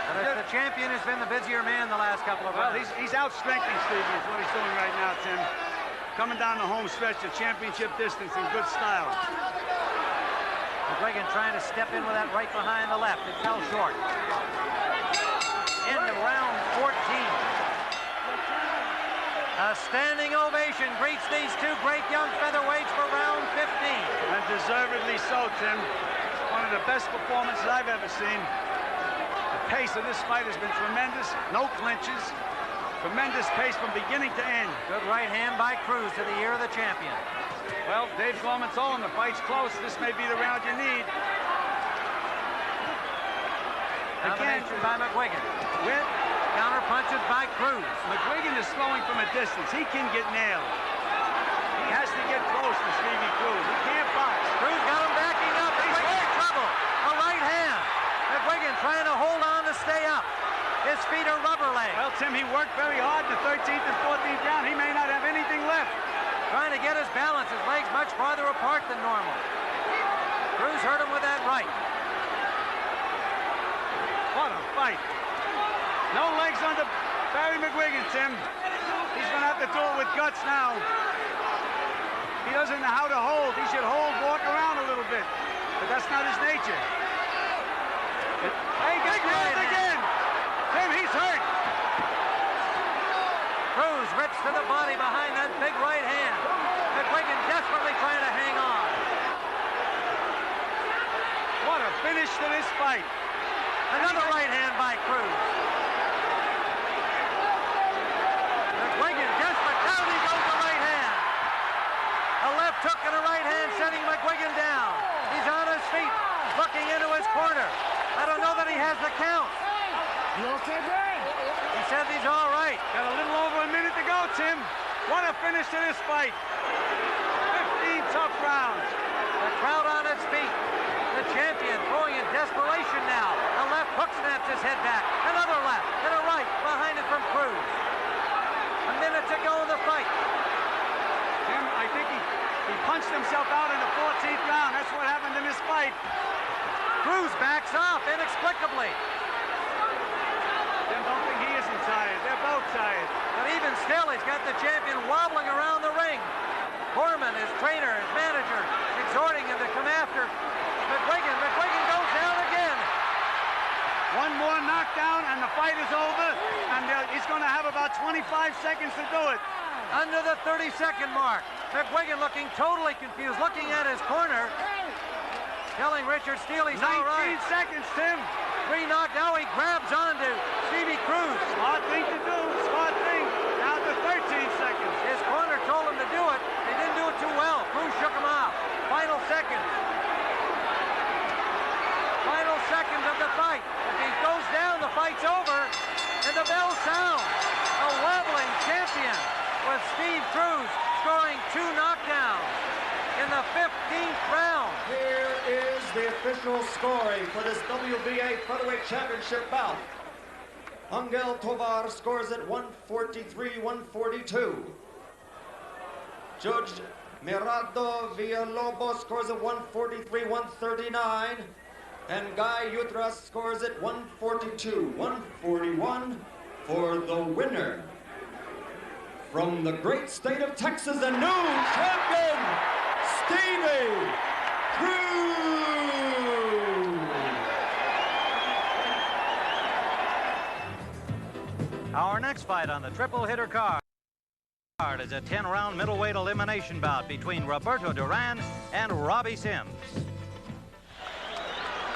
But the champion has been the busier man the last couple of rounds. Well, he's out-strengthening Stevie is what he's doing right now, Tim. Coming down the home stretch, the championship distance in good style. McGuigan trying to step in with that right behind the left. It fell short. Into round 14. A standing ovation greets these two great young featherweights for round 15. And deservedly so, Tim. One of the best performances I've ever seen. The pace of this fight has been tremendous. No clinches. Tremendous pace from beginning to end. Good right hand by Cruz to the ear of the champion. Well, Dave Gorman told him the fight's close. This may be the round you need. Combination by McGuigan. With counter punches by Cruz. McGuigan is throwing from a distance. He can get nailed. He has to get close to Stevie Cruz. He can't box. Cruz got him backing up. He's in trouble. A right hand. McGuigan trying to hold on to stay up. His feet are rubber legs. Well, Tim, he worked very hard in the 13th and 14th round. He may not have anything left. Trying to get his balance. His legs much farther apart than normal. Cruz hurt him with that right. What a fight. No legs under Barry McGuigan, Tim. He's going to have to do it with guts now. He doesn't know how to hold. He should hold, walk around a little bit. But that's not his nature. Hey, big nailed again. Tim, he's hurt. Cruz rips to the body behind that big right hand. McGuigan desperately trying to hang on. What a finish to this fight. Another right hand by Cruz. McGuigan desperate. Down he goes the right hand. A left hook and a right hand sending McGuigan down. He's on his feet, looking into his corner. I don't know that he has the count. You okay, Barry? He says he's all right. Got a little over a minute to go, Tim. What a finish to this fight. 15 tough rounds. The crowd on its feet. The champion throwing in desperation now. A left hook snaps his head back. Another left and a right behind it from Cruz. A minute to go in the fight. Tim, I think he punched himself out in the 14th round. That's what happened in this fight. Cruz backs off inexplicably. Tim, don't think he isn't tired. They're both tired. But even still, he's got the champion wobbling around the ring. Corman, his trainer, his manager, exhorting him to come after McGuigan. McGuigan goes down again. One more knockdown and the fight is over. And he's going to have about 25 seconds to do it. Under the 30-second mark. McGuigan looking totally confused, looking at his corner, telling Richard Steele he's all right. 19 seconds, Tim. 3 knocked. Now he grabs onto Stevie Cruz. Smart thing to do. Smart thing. Down to 13 seconds. His corner told him to do it. He didn't do it too well. Cruz shook him off. Final seconds. Final seconds of the fight. If he goes down, the fight's over. And the bell sounds. A wobbling champion with Steve Cruz scoring 2 knockdowns in the 15th round. Here is the official scoring for this WBA Featherweight Championship bout. Angel Tovar scores at 143-142. Judge Mirado Villalobos scores at 143-139. And Guy Yutras scores at 142-141 for the winner. From the great state of Texas, the new champion, Stevie Cruz. Our next fight on the triple hitter card is a 10-round middleweight elimination bout between Roberto Duran and Robbie Sims.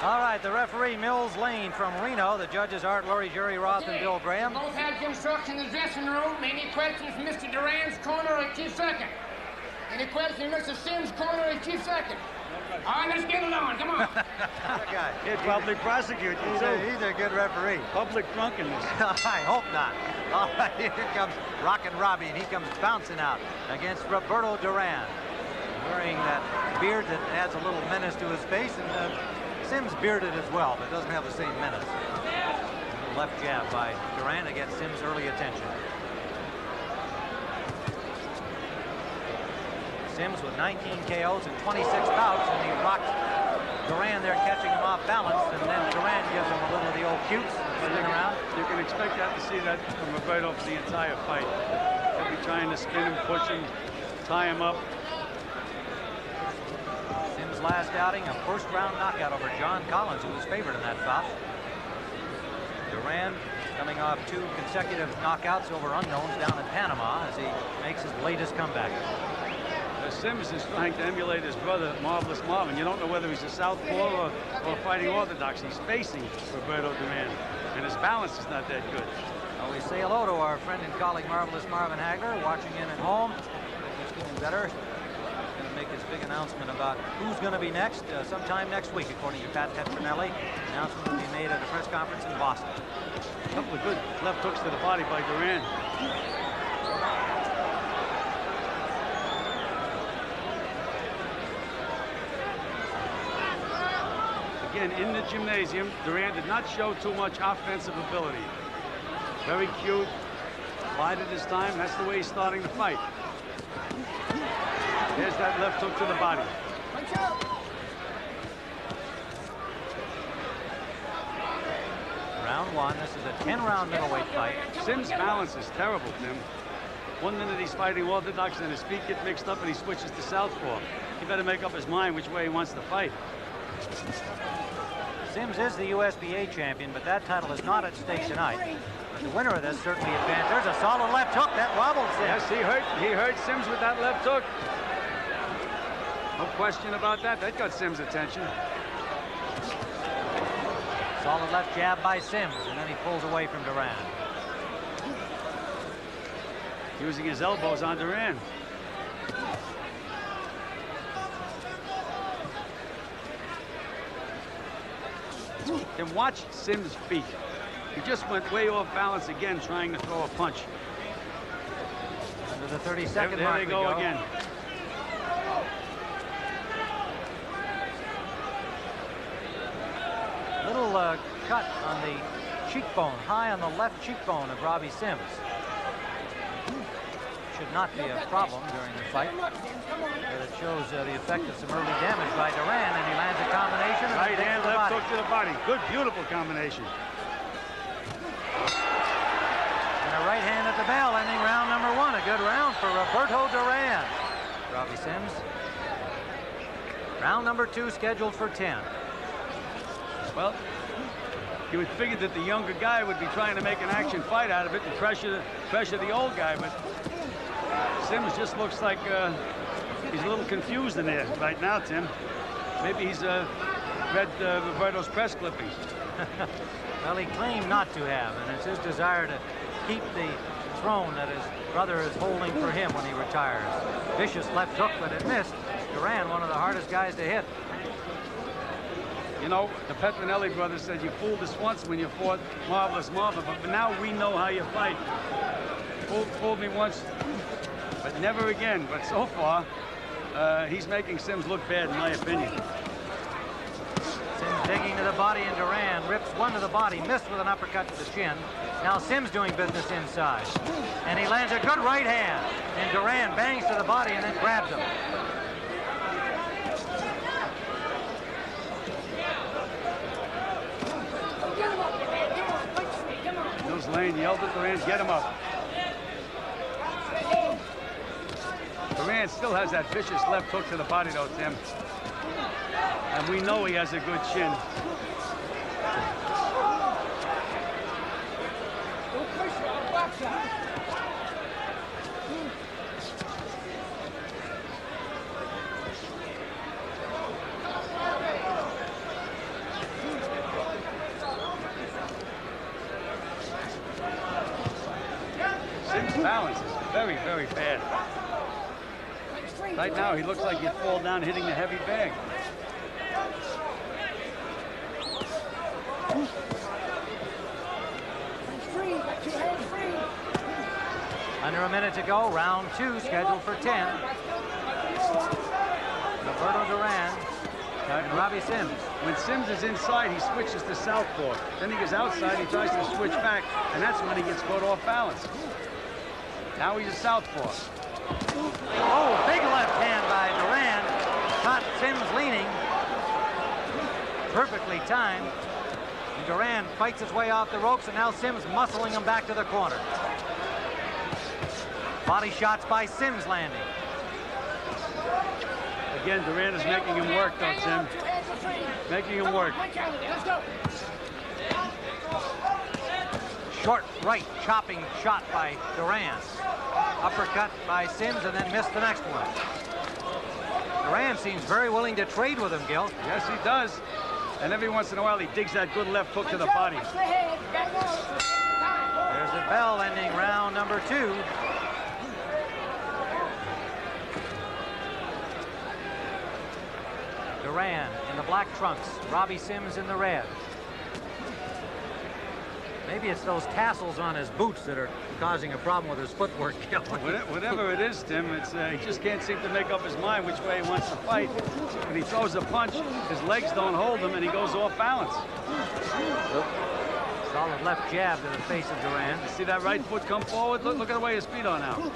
All right, the referee, Mills Lane from Reno. The judges, Art Lurie, Jerry Roth, and Bill Graham. Both have instruction in the dressing room. Any questions from Mr. Duran's corner or Chief Second? Any questions from Mr. Sims' corner or Chief Second? All right, let's get it on. Come on. He'd probably prosecute you, too. He's a good referee. Public drunkenness. I hope not. All right, here comes Rockin' Robbie, and he comes bouncing out against Roberto Duran, wearing that beard that adds a little menace to his face, and Sims bearded as well, but doesn't have the same menace. Left jab by Duran to get Sims' early attention. Sims with 19 KOs and 26 bouts, and he rocked Duran there, catching him off balance, and then Duran gives him a little of the old cutes, spin around. You can expect that to see that from Roberto for the entire fight. He'll be trying to spin him, push him, tie him up. Sims last outing, a first-round knockout over John Collins, who was favored in that bout. Duran coming off 2 consecutive knockouts over unknowns down in Panama as he makes his latest comeback. Sims is trying to emulate his brother, Marvelous Marvin. You don't know whether he's a southpaw or fighting orthodox. He's facing Roberto Duran, and his balance is not that good. Well, we say hello to our friend and colleague, Marvelous Marvin Hagler, watching in at home. He's getting better. He's going to make his big announcement about who's going to be next sometime next week, according to Pat Petronelli. Announcement will be made at a press conference in Boston. A couple of good left hooks to the body by Duran. Again, in the gymnasium, Duran did not show too much offensive ability. Very cute, bided his time. That's the way he's starting the fight. There's that left hook to the body. Round 1. This is a 10-round middleweight fight. Sims' balance is terrible, Tim. 1 minute he's fighting orthodox, and his feet get mixed up, and he switches to southpaw. He better make up his mind which way he wants to fight. Sims is the USBA champion, but that title is not at stake tonight. But the winner of this certainly advanced. There's a solid left hook that wobbled Sims. Yes, he hurt Sims with that left hook. No question about that. That got Sims' attention. Solid left jab by Sims, and then he pulls away from Duran. Using his elbows on Duran. And watch Sims' feet. He just went way off balance again, trying to throw a punch. Under the 32nd there mark they go again. Little cut on the cheekbone, high on the left cheekbone of Robbie Sims. Should not be a problem during the fight, but it shows the effect of some early damage by Duran, and he lands a combination. Right hand, left hook to the body. Good, beautiful combination. And a right hand at the bell, ending round number 1. A good round for Roberto Duran. Robbie Sims. Round number 2 scheduled for 10. Well, you would figure that the younger guy would be trying to make an action fight out of it and pressure the old guy, but Sims just looks like he's a little confused in there right now, Tim. Maybe he's read Roberto's press clippings. Well, he claimed not to have, and it's his desire to keep the throne that his brother is holding for him when he retires. Vicious left hook, but it missed. Duran, one of the hardest guys to hit. You know, the Petronelli brothers said you fooled us once when you fought Marvelous Marvin, but now we know how you fight. Fooled me once, but never again. But so far, he's making Sims look bad, in my opinion. Sims digging to the body, and Duran rips one to the body, missed with an uppercut to the chin. Now Sims doing business inside, and he lands a good right hand, and Duran bangs to the body and then grabs him. Mills Lane yelled at Duran, get him up. Duran still has that vicious left hook to the body, though, Tim. And we know he has a good chin. Sims' balance is very, very bad. Right now, he looks like he'd fall down hitting the heavy bag. Under a minute to go, round 2 scheduled for 10. Roberto Duran and Robbie Sims. When Sims is inside, he switches to southpaw. Then he goes outside, he tries to switch back, and that's when he gets caught off balance. Now he's a southpaw. Oh, big left hand by Duran. Caught Sims leaning. Perfectly timed. And Duran fights his way off the ropes, and now Sims muscling him back to the corner. Body shots by Sims landing. Again, Duran is making him work, though, Tim. Making him work. Short right chopping shot by Duran. Uppercut by Sims and then missed the next one. Duran seems very willing to trade with him, Gil. Yes, he does. And every once in a while, he digs that good left hook to the body. There's the bell ending round number 2. Duran in the black trunks, Robbie Sims in the red. Maybe it's those tassels on his boots that are causing a problem with his footwork. Whatever it is, Tim, it's he just can't seem to make up his mind which way he wants to fight. When he throws a punch, his legs don't hold him, and he goes off balance. Solid left jab to the face of Duran. See that right foot come forward? Look at the way his feet are now.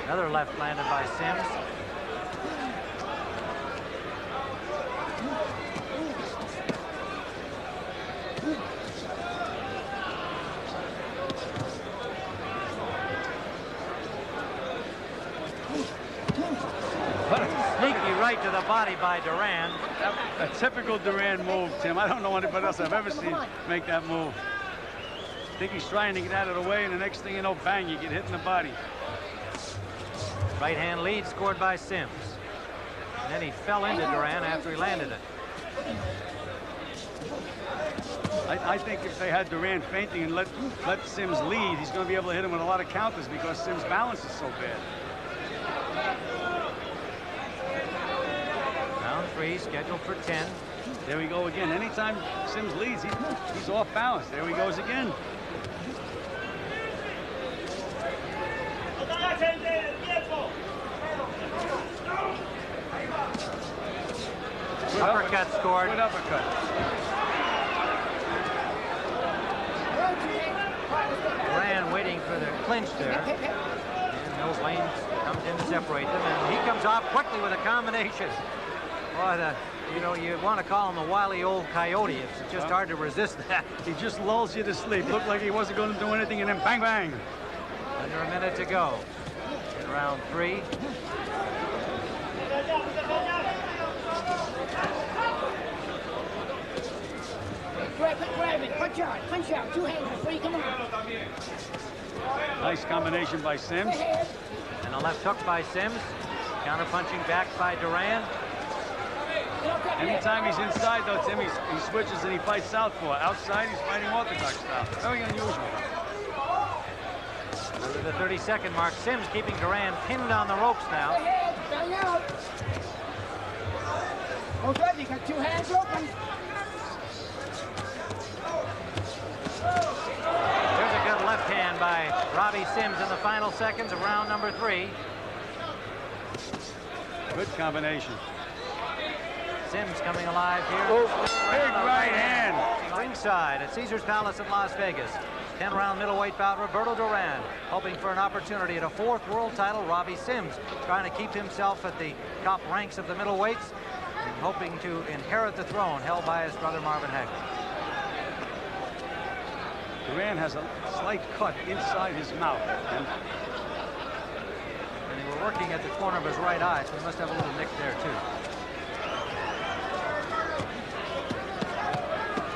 Another left landed by Sims. Sneaky right to the body by Duran. A typical Duran move, Tim. I don't know anybody else I've ever seen make that move. I think he's trying to get out of the way, and the next thing you know, bang, you get hit in the body. Right hand lead scored by Sims. And then he fell into Duran after he landed it. I think if they had Duran fainting and let Sims lead, he's going to be able to hit him with a lot of counters because Sims' balance is so bad. Round 3 scheduled for 10. There we go again. Anytime Sims leads, he's off balance. There he goes again. Good uppercut scored. Good uppercut. Duran waiting for the clinch there. And Mills Lane comes in to separate them, and he comes off quickly with a combination. Boy, you want to call him a wily old coyote. It's just hard to resist that. He just lulls you to sleep. Looked like he wasn't going to do anything, and then bang, bang. Under a minute to go in round 3. Grab it, punch out, 2 hands before you come on. Nice combination by Sims. And a left hook by Sims. Counter punching back by Duran. Anytime he's inside, though, Tim, he switches and he fights southpaw. Outside, he's fighting orthodox style. Very unusual. Under the 30-second mark, Sims keeping Duran pinned on the ropes now. Oh, good, you got 2 hands open. There's a good left hand by Robbie Sims in the final seconds of round number 3. Good combination. Sims coming alive here. Big right hand. Ringside at Caesars Palace in Las Vegas. 10-round middleweight bout, Roberto Duran hoping for an opportunity at a 4th world title. Robbie Sims trying to keep himself at the top ranks of the middleweights and hoping to inherit the throne held by his brother Marvin Hagler. Duran has a slight cut inside his mouth. And they were working at the corner of his right eye, so he must have a little nick there too.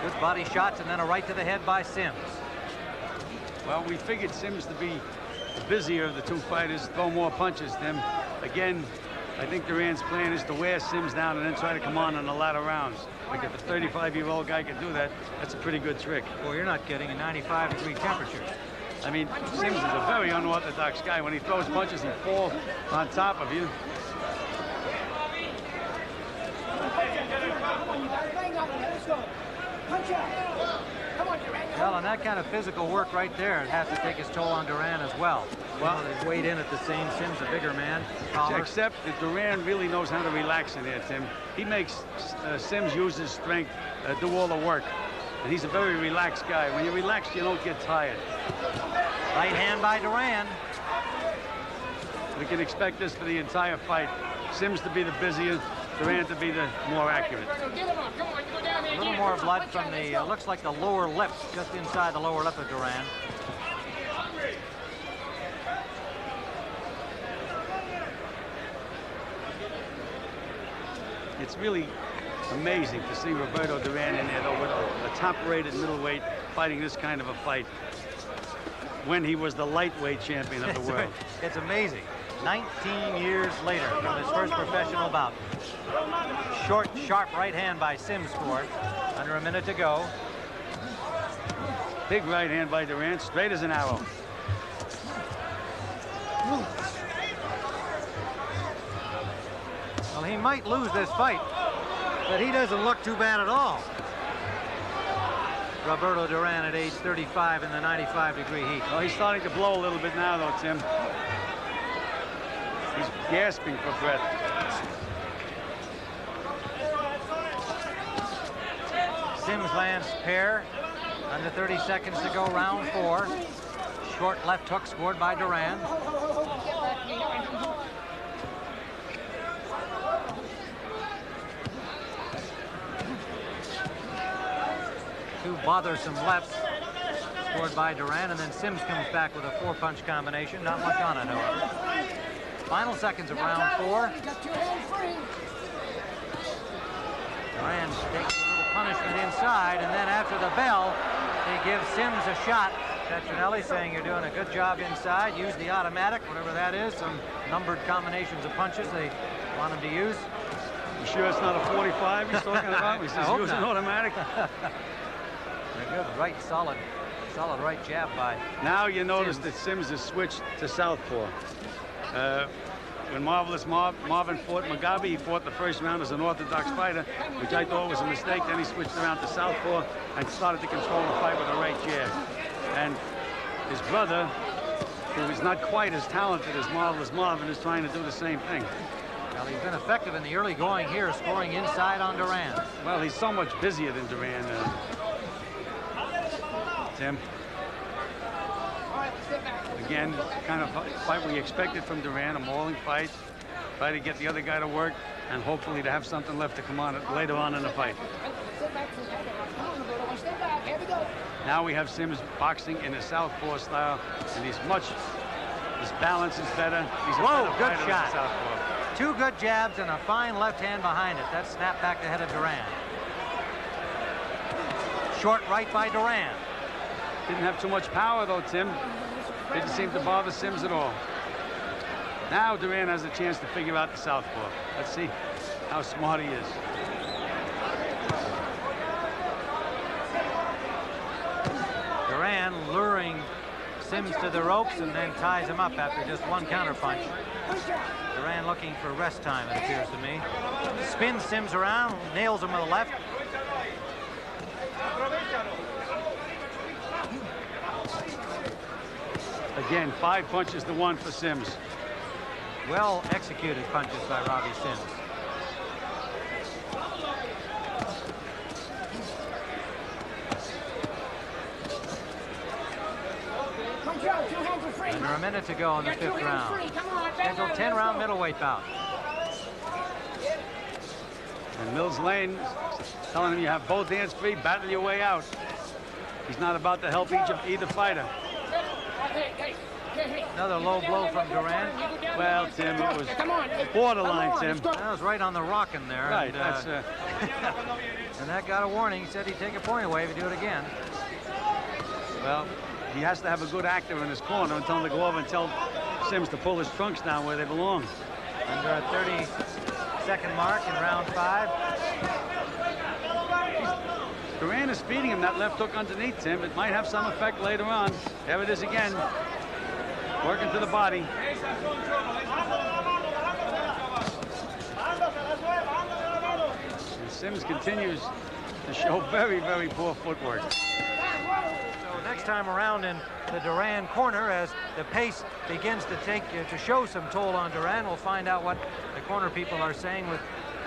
Good body shots and then a right to the head by Sims. Well, we figured Sims to be the busier of the 2 fighters, throw more punches, Tim. Again, I think Duran's plan is to wear Sims down and then try to come on the latter rounds. Like if a 35-year-old guy can do that, that's a pretty good trick. Well, you're not getting a 95-degree temperature. I mean, Sims is a very unorthodox guy. When he throws punches, he falls on top of you. Well, and that kind of physical work right there, it has to take its toll on Duran as well. Well, they weighed in at the same. Sims a bigger man, taller. Except that Duran really knows how to relax in there, Tim. He makes Sims use his strength, do all the work. And he's a very relaxed guy. When you're relaxed, you don't get tired. Right hand by Duran. We can expect this for the entire fight. Sims to be the busier, Duran to be the more accurate. A little more blood from the, looks like the lower lip, just inside the lower lip of Duran. It's really amazing to see Roberto Duran in there, though, with a top-rated middleweight fighting this kind of a fight when he was the lightweight champion of the world. It's amazing. 19 years later from his first professional bout. Short, sharp right hand by Sims for it. Under a minute to go. Big right hand by Duran, straight as an arrow. Well, he might lose this fight, but he doesn't look too bad at all. Roberto Duran at age 35 in the 95-degree heat. Well, he's starting to blow a little bit now, though, Tim. He's gasping for breath. Sims lands pair. Under 30 seconds to go, round 4. Short left hook scored by Duran. Two bothersome lefts scored by Duran, and then Sims comes back with a 4-punch combination. Not much on it, however. Final seconds of round 4. Duran takes a little punishment inside, and then after the bell, he gives Sims a shot. Petronelli saying you're doing a good job inside. Use the automatic, whatever that is. Some numbered combinations of punches they want him to use. You sure it's not a 45 he's talking about? He says use an automatic. Very good, right, solid right jab by Now you notice Sims. that Sims has switched to southpaw. When Marvelous Marvin fought Mugabe, he fought the first round as an orthodox fighter, which I thought was a mistake. Then he switched around to southpaw and started to control the fight with a right jab. And his brother, who is not quite as talented as Marvelous Marvin, is trying to do the same thing. Well, he's been effective in the early going here, scoring inside on Duran. Well, he's so much busier than Duran. Tim. Again, kind of fight we expected from Duran, a mauling fight. Try to get the other guy to work, and hopefully to have something left to come on later on in the fight. Now we have Sims boxing in a southpaw style, and his balance is better. He's a better good fighter shot. as a southpaw. Two good jabs and a fine left hand behind it. That snapped back the head of Duran. Short right by Duran. Didn't have too much power, though, Tim. Didn't seem to bother Sims at all. Now Duran has a chance to figure out the southpaw. Let's see how smart he is. Duran luring Sims to the ropes and then ties him up after just one counterpunch. Duran looking for rest time, it appears to me. Spins Sims around, nails him with a left. Again, 5 punches to 1 for Sims. Well executed punches by Robbie Sims. Under a minute to go in the 5th round. Scheduled 10-round middleweight bout. And Mills Lane telling him you have both hands free, battle your way out. He's not about to help either fighter. Another low blow from Duran. Well, Tim, it was borderline, Tim. That was right on the rock in there. Right, and, that's... and that got a warning. He said he'd take a point away if he'd do it again. Well, he has to have a good actor in his corner and tell him to go over and tell Sims to pull his trunks down where they belong. Under a 30-second mark in round 5. Duran is feeding him that left hook underneath, Tim. It might have some effect later on. There it is again. Working to the body. And Sims continues to show very, very poor footwork. So next time around in the Duran corner, as the pace begins to show some toll on Duran, we'll find out what the corner people are saying with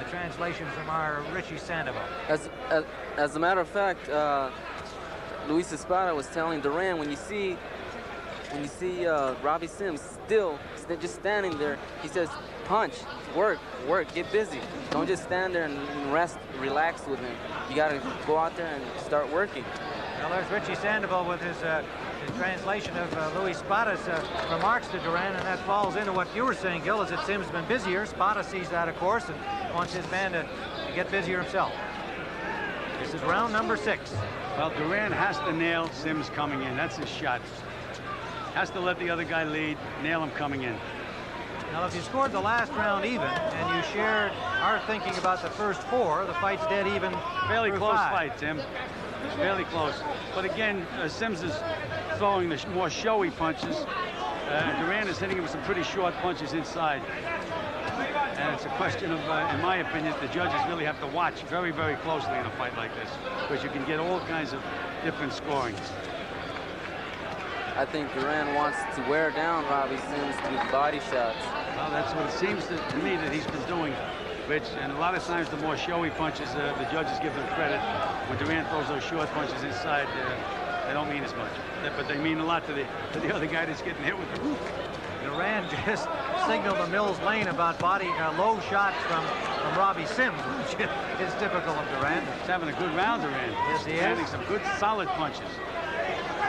the translation from our Richie Sandoval. As a matter of fact, Luis Espada was telling Duran, when you see Robbie Sims still just standing there, he says, punch, work, get busy. Don't just stand there and rest, relax with him. You got to go out there and start working. Well, there's Richie Sandoval with his translation of Luis Spada's remarks to Duran, and that falls into what you were saying, Gil, is that Sims has been busier. Spada sees that, of course, and wants his man to get busier himself. This is round number 6. Well, Duran has to nail Sims coming in. That's his shot. Has to let the other guy lead, nail him coming in. Now, if you scored the last round even, and you shared our thinking about the first 4, the fight's dead even. Fairly close 5. fight, Tim. Fairly close. But again, Sims is throwing the more showy punches. Duran is hitting him with some pretty short punches inside. And it's a question of, in my opinion, the judges really have to watch very, very closely in a fight like this, because you can get all kinds of different scorings. I think Duran wants to wear down Robbie Sims with body shots. Well, that's what it seems to me that he's been doing, Rich. And a lot of times the more showy punches, the judges give them credit. When Duran throws those short punches inside, they don't mean as much. But they mean a lot to the other guy that's getting hit with them. Duran just signaled the Mills lane about low shots from Robbie Sims, which is typical of Duran. He's having a good round, Duran. Yes, he is. Landing some good, solid punches.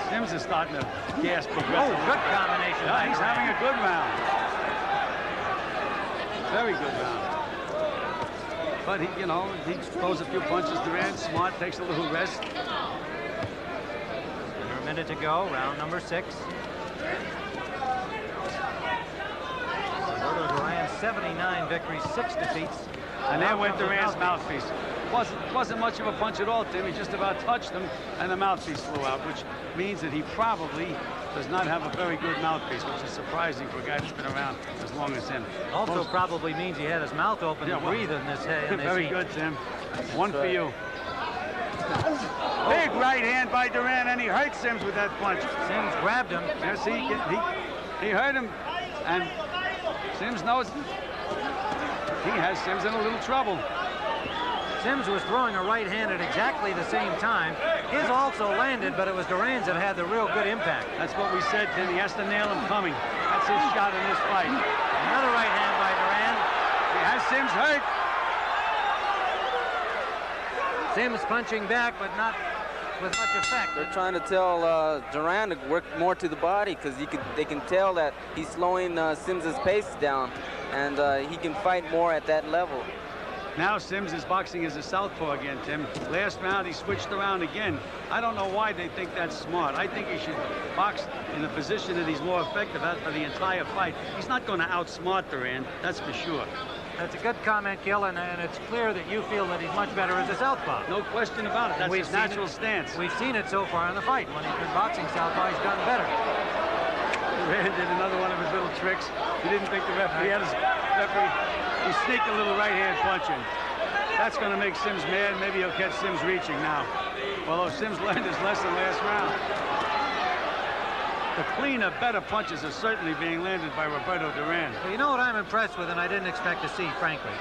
Sims is starting to gas progressively. Oh, good combination. Yeah, he's having a good round. Very good round. But he, he throws a few punches. Duran, smart, takes a little rest. Under a minute to go, round number 6. Roberto Duran, 79 victories, 6 defeats. And there went Duran's mouthpiece. Wasn't much of a punch at all, Tim. He just about touched him, and the mouthpiece flew out, which means that he probably does not have a very good mouthpiece, which is surprising for a guy that's been around as long as him. Also probably means he had his mouth open to breathe in this Very heat. good, Tim. One for you. Big right hand by Duran, and he hurt Sims with that punch. Sims grabbed him. Yes, he hurt him, and Sims knows he has Sims in a little trouble. Sims was throwing a right hand at exactly the same time. His also landed, but it was Duran's that had the real good impact. That's what we said, Tim. He has to nail him coming. That's his shot in this fight. Another right hand by Duran. He has Sims hurt. Sims punching back, but not with much effect. They're trying to tell Duran to work more to the body, because they can tell that he's slowing Sims's pace down, and he can fight more at that level. Now Sims is boxing as a southpaw again, Tim. Last round he switched around again. I don't know why they think that's smart. I think he should box in the position that he's more effective at for the entire fight. He's not going to outsmart Duran, that's for sure. That's a good comment, Gil, and it's clear that you feel that he's much better as a southpaw. No question about it. That's his natural stance. We've seen it so far in the fight. When he's been boxing southpaw, he's gotten better. Duran did another one of his little tricks. He didn't think the referee had his referee. He sneaked a little right-hand punch in. That's going to make Sims mad. Maybe he'll catch Sims reaching now. Although Sims learned his lesson last round. The cleaner, better punches are certainly being landed by Roberto Duran. Well, you know what I'm impressed with, and I didn't expect to see, frankly?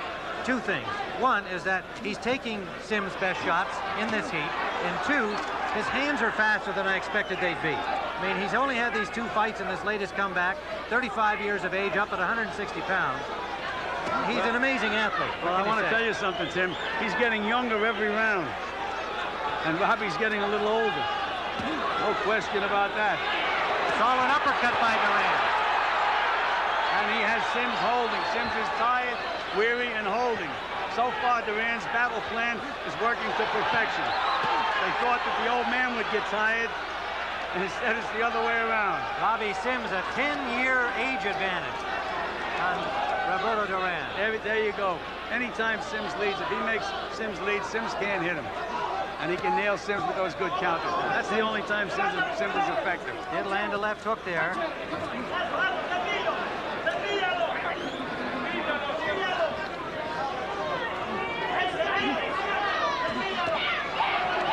2 things. One is that he's taking Sims' best shots in this heat, and 2, his hands are faster than I expected they'd be. I mean, he's only had these 2 fights in this latest comeback, 35 years of age, up at 160 pounds. He's an amazing athlete. Well, I want to tell you something, Tim. He's getting younger every round. And Robbie's getting a little older. No question about that. Solid uppercut by Duran. And he has Sims holding. Sims is tired, weary, and holding. So far, Duran's battle plan is working to perfection. They thought that the old man would get tired, and instead it's the other way around. Robbie Sims, a 10-year age advantage on Roberto Duran. There you go. Anytime Sims leads, if he makes Sims lead, Sims can't hit him. And he can nail Sims with those good counters. That's the only time Sims is effective. Did land a left hook there.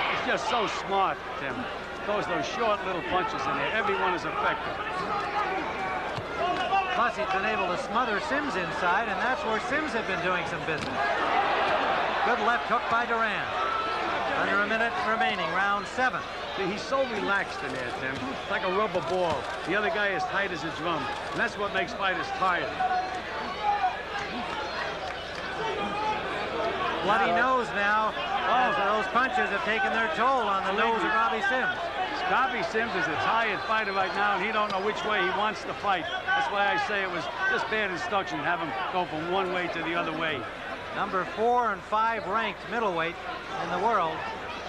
He's just so smart, Tim. Throws those short little punches in there. Everyone is effective. Plus, he's been able to smother Sims inside, and that's where Sims had been doing some business. Good left hook by Duran. Under a minute remaining, round 7. See, he's so relaxed in there, Tim. It's like a rubber ball. The other guy is tight as a drum, and that's what makes fighters tired. Bloody nose now. As those punches have taken their toll on the nose of Robbie Sims. Robbie Sims is a tired fighter right now, and he don't know which way he wants to fight. That's why I say it was just bad instruction to have him go from one way to the other way. number 4 and 5 ranked middleweight in the world,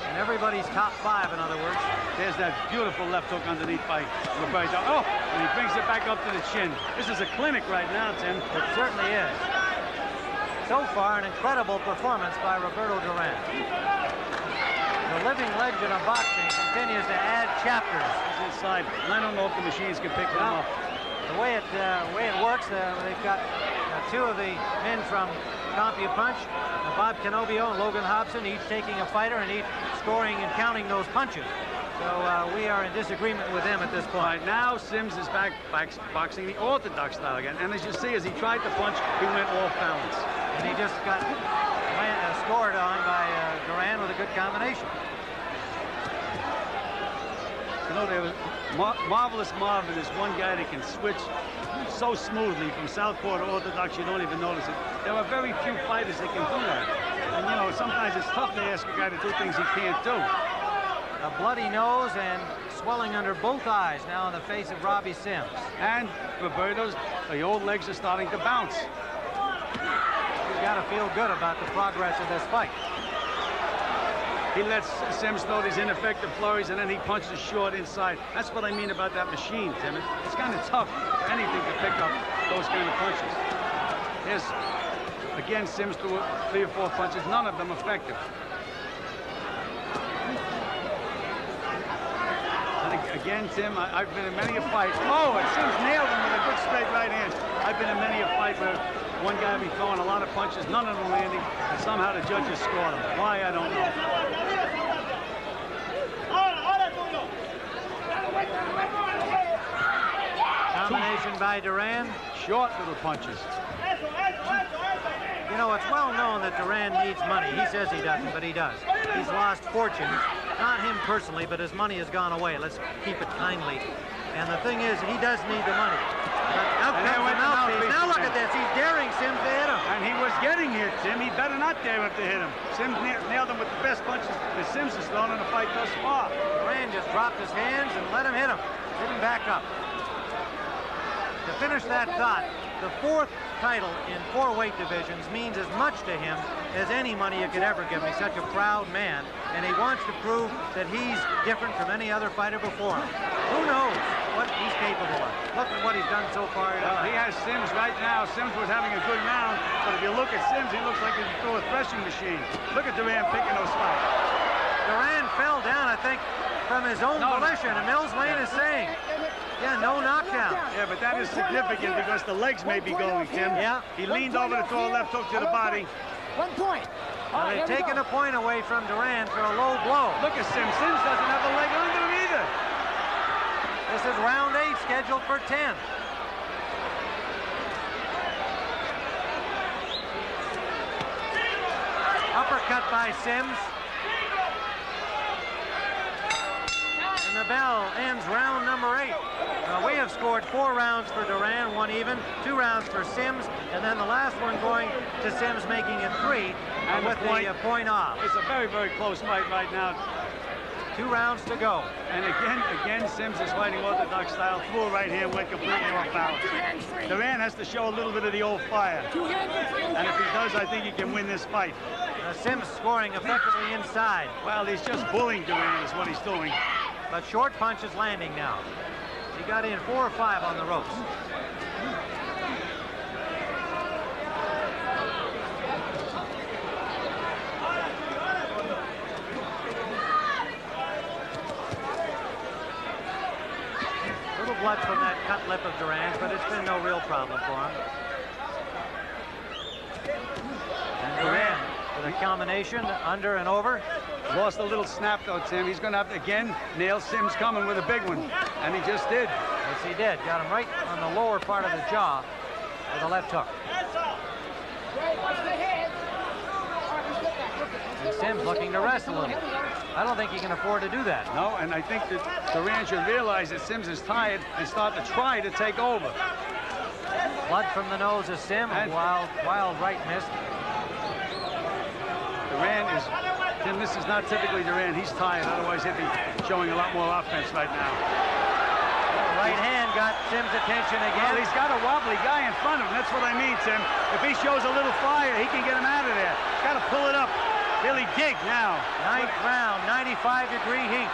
and everybody's top 5, in other words. There's that beautiful left hook underneath by Roberto. Oh, and he brings it back up to the chin. This is a clinic right now, Tim. It certainly is. So far, an incredible performance by Roberto Duran. The living legend of boxing continues to add chapters. He's inside. I don't know if the machines can pick them up. The way it works, they've got 2 of the men from CompuPunch, Bob Canobio and Logan Hobson, each taking a fighter and each scoring and counting those punches. So we are in disagreement with them at this point. Right, now Sims is back boxing the orthodox style again. And as you see, as he tried to punch, he went off balance. And he just got scored on by Duran with a good combination. You know, there was Marvelous Marvin is one guy that can switch so smoothly from southpaw to orthodox, you don't even notice it. There are very few fighters that can do that. And, you know, sometimes it's tough to ask a guy to do things he can't do. A bloody nose and swelling under both eyes now on the face of Robbie Sims. And Roberto's, the old legs are starting to bounce. He's got to feel good about the progress of this fight. He lets Sims throw these ineffective flurries, and then he punches short inside. That's what I mean about that machine, Tim. It's kind of tough for anything to pick up those kind of punches. Here's, again, Sims threw 3 or 4 punches, none of them effective. And again, Tim, I've been in many a fight. Oh, and Sims nailed him with a good straight right hand. I've been in many a fight where one guy will be throwing a lot of punches, none of them landing, and somehow the judges score them. Why, I don't know. Combination by Duran. Short little punches. You know, it's well known that Duran needs money. He says he doesn't, but he does. He's lost fortunes. Not him personally, but his money has gone away. Let's keep it kindly. And the thing is, he does need the money. But out comes the mouthpiece. Now look at this. He's daring Sims to hit him. And he was getting hit, Tim. He better not dare him to hit him. Sims nailed him with the best punches that Sims has thrown in the fight thus far. Duran just dropped his hands and let him hit him. Didn't back up. To finish that thought, the 4th title in 4 weight divisions means as much to him as any money you could ever give me. Such a proud man, and he wants to prove that he's different from any other fighter before him. Who knows what he's capable of? Look at what he's done so far. Well, he has Sims right now. Sims was having a good round, but if you look at Sims, he looks like he threw a threshing machine. Look at Duran picking those spots. Duran fell down, I think, from his own volition, and Mills Lane is saying, yeah, no knockdown. Yeah, but that is significant because the legs may be going, Tim. Yeah. He leaned over to throw a left hook to the body. 1 point. Now they've taken a point away from Duran for a low blow. Look at Sims. Sims doesn't have a leg under him either. This is round 8, scheduled for 10. Uppercut by Sims. And the bell ends round number 8. We have scored 4 rounds for Duran, 1 even, 2 rounds for Sims, and then the last one going to Sims, making it 3, and with the point off. It's a very, very close fight right now. 2 rounds to go. And again, Sims is fighting orthodox style. Threw a right hand, went completely off balance. Duran has to show a little bit of the old fire. And if he does, I think he can win this fight. Sims scoring effectively inside. Well, he's just bullying Duran is what he's doing. But short punch is landing now. He got in 4 or 5 on the ropes. Little blood from that cut lip of Duran's, but it's been no real problem for him. And Duran with a combination under and over. Lost a little snap though, Tim. He's going to have to again nail Sims coming with a big one, and he just did. Yes, he did. Got him right on the lower part of the jaw with a left hook. And Sims looking to rest a little. I don't think he can afford to do that. No, and I think that Duran should realize that Sims is tired and start to try to take over. Blood from the nose of Sims. Wild right missed. Duran is, Tim, this is not typically Duran. He's tired, otherwise he'd be showing a lot more offense right now. Right hand got Sims' attention again. Well, he's got a wobbly guy in front of him. That's what I mean, Tim. If he shows a little fire, he can get him out of there. He's got to pull it up. Really dig now. Ninth round, 95-degree heat.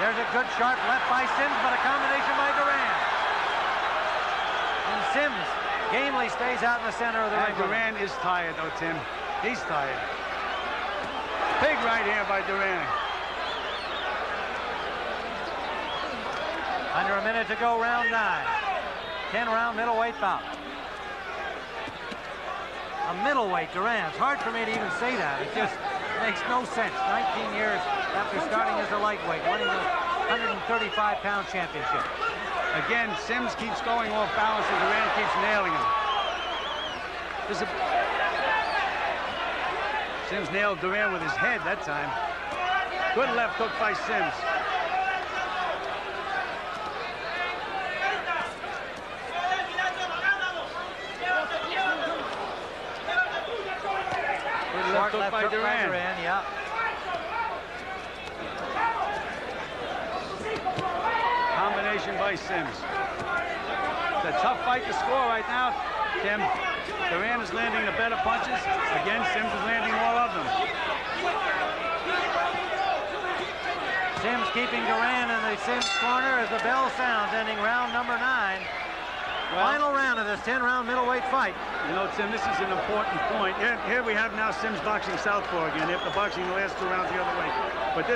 There's a good sharp left by Sims, but a combination by Duran. And Sims gamely stays out in the center of the ring. Duran is tired, though, Tim. He's tired. Big right hand by Duran. Under a minute to go, round 9. 10-round middleweight bout. A middleweight, Duran. It's hard for me to even say that. It just makes no sense. 19 years after starting as a lightweight, winning the 135-pound championship. Again, Sims keeps going off balance and Duran keeps nailing him. Sims nailed Duran with his head that time. Good left hook by Sims. Short left hook by Duran, yeah. Combination by Sims. It's a tough fight to score right now, Tim. Duran is landing the better punches. Again, Sims is landing more of them. Sims keeping Duran in the Sims corner as the bell sounds, ending round number 9. Well, final round of this 10-round middleweight fight. You know, Tim, this is an important point. Here we have now Sims boxing southpaw again after boxing the last 2 rounds the other way. But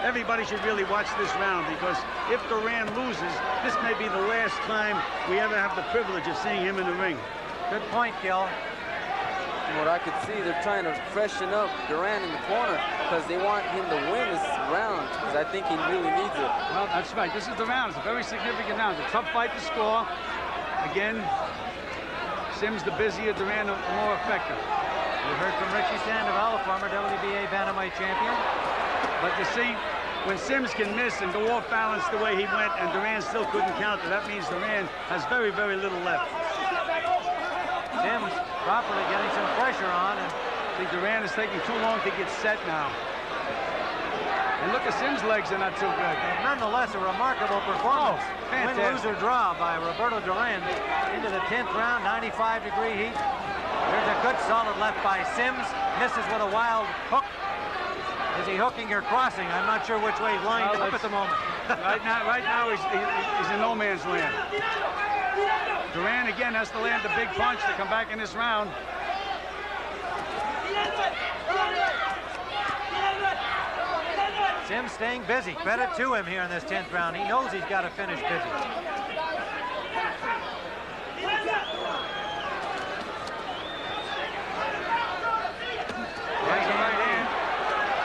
everybody should really watch this round, because if Duran loses, this may be the last time we ever have the privilege of seeing him in the ring. Good point, Gil. From what I could see, they're trying to freshen up Duran in the corner because they want him to win this round, because I think he really needs it. Well, that's right. This is the round. It's a very significant round. It's a tough fight to score. Again, Sims the busier, Duran the more effective. We heard from Richie Sandoval, a former WBA Bantamweight champion. But you see, when Sims can miss and go off balance the way he went and Duran still couldn't counter, that means Duran has very, very little left. Sims properly getting some pressure on. And see, Duran is taking too long to get set now. And look at Sims' legs are not too good. And nonetheless, a remarkable performance. Win, lose, or draw by Roberto Duran into the 10th round, 95-degree heat. There's a good solid left by Sims. Misses with a wild hook. Is he hooking or crossing? I'm not sure which way he's lined up at the moment. right now he's in no man's land. Duran again has to land the big punch to come back in this round. Sims staying busy. Credit to him here in this 10th round. He knows he's got to finish busy. Right hand.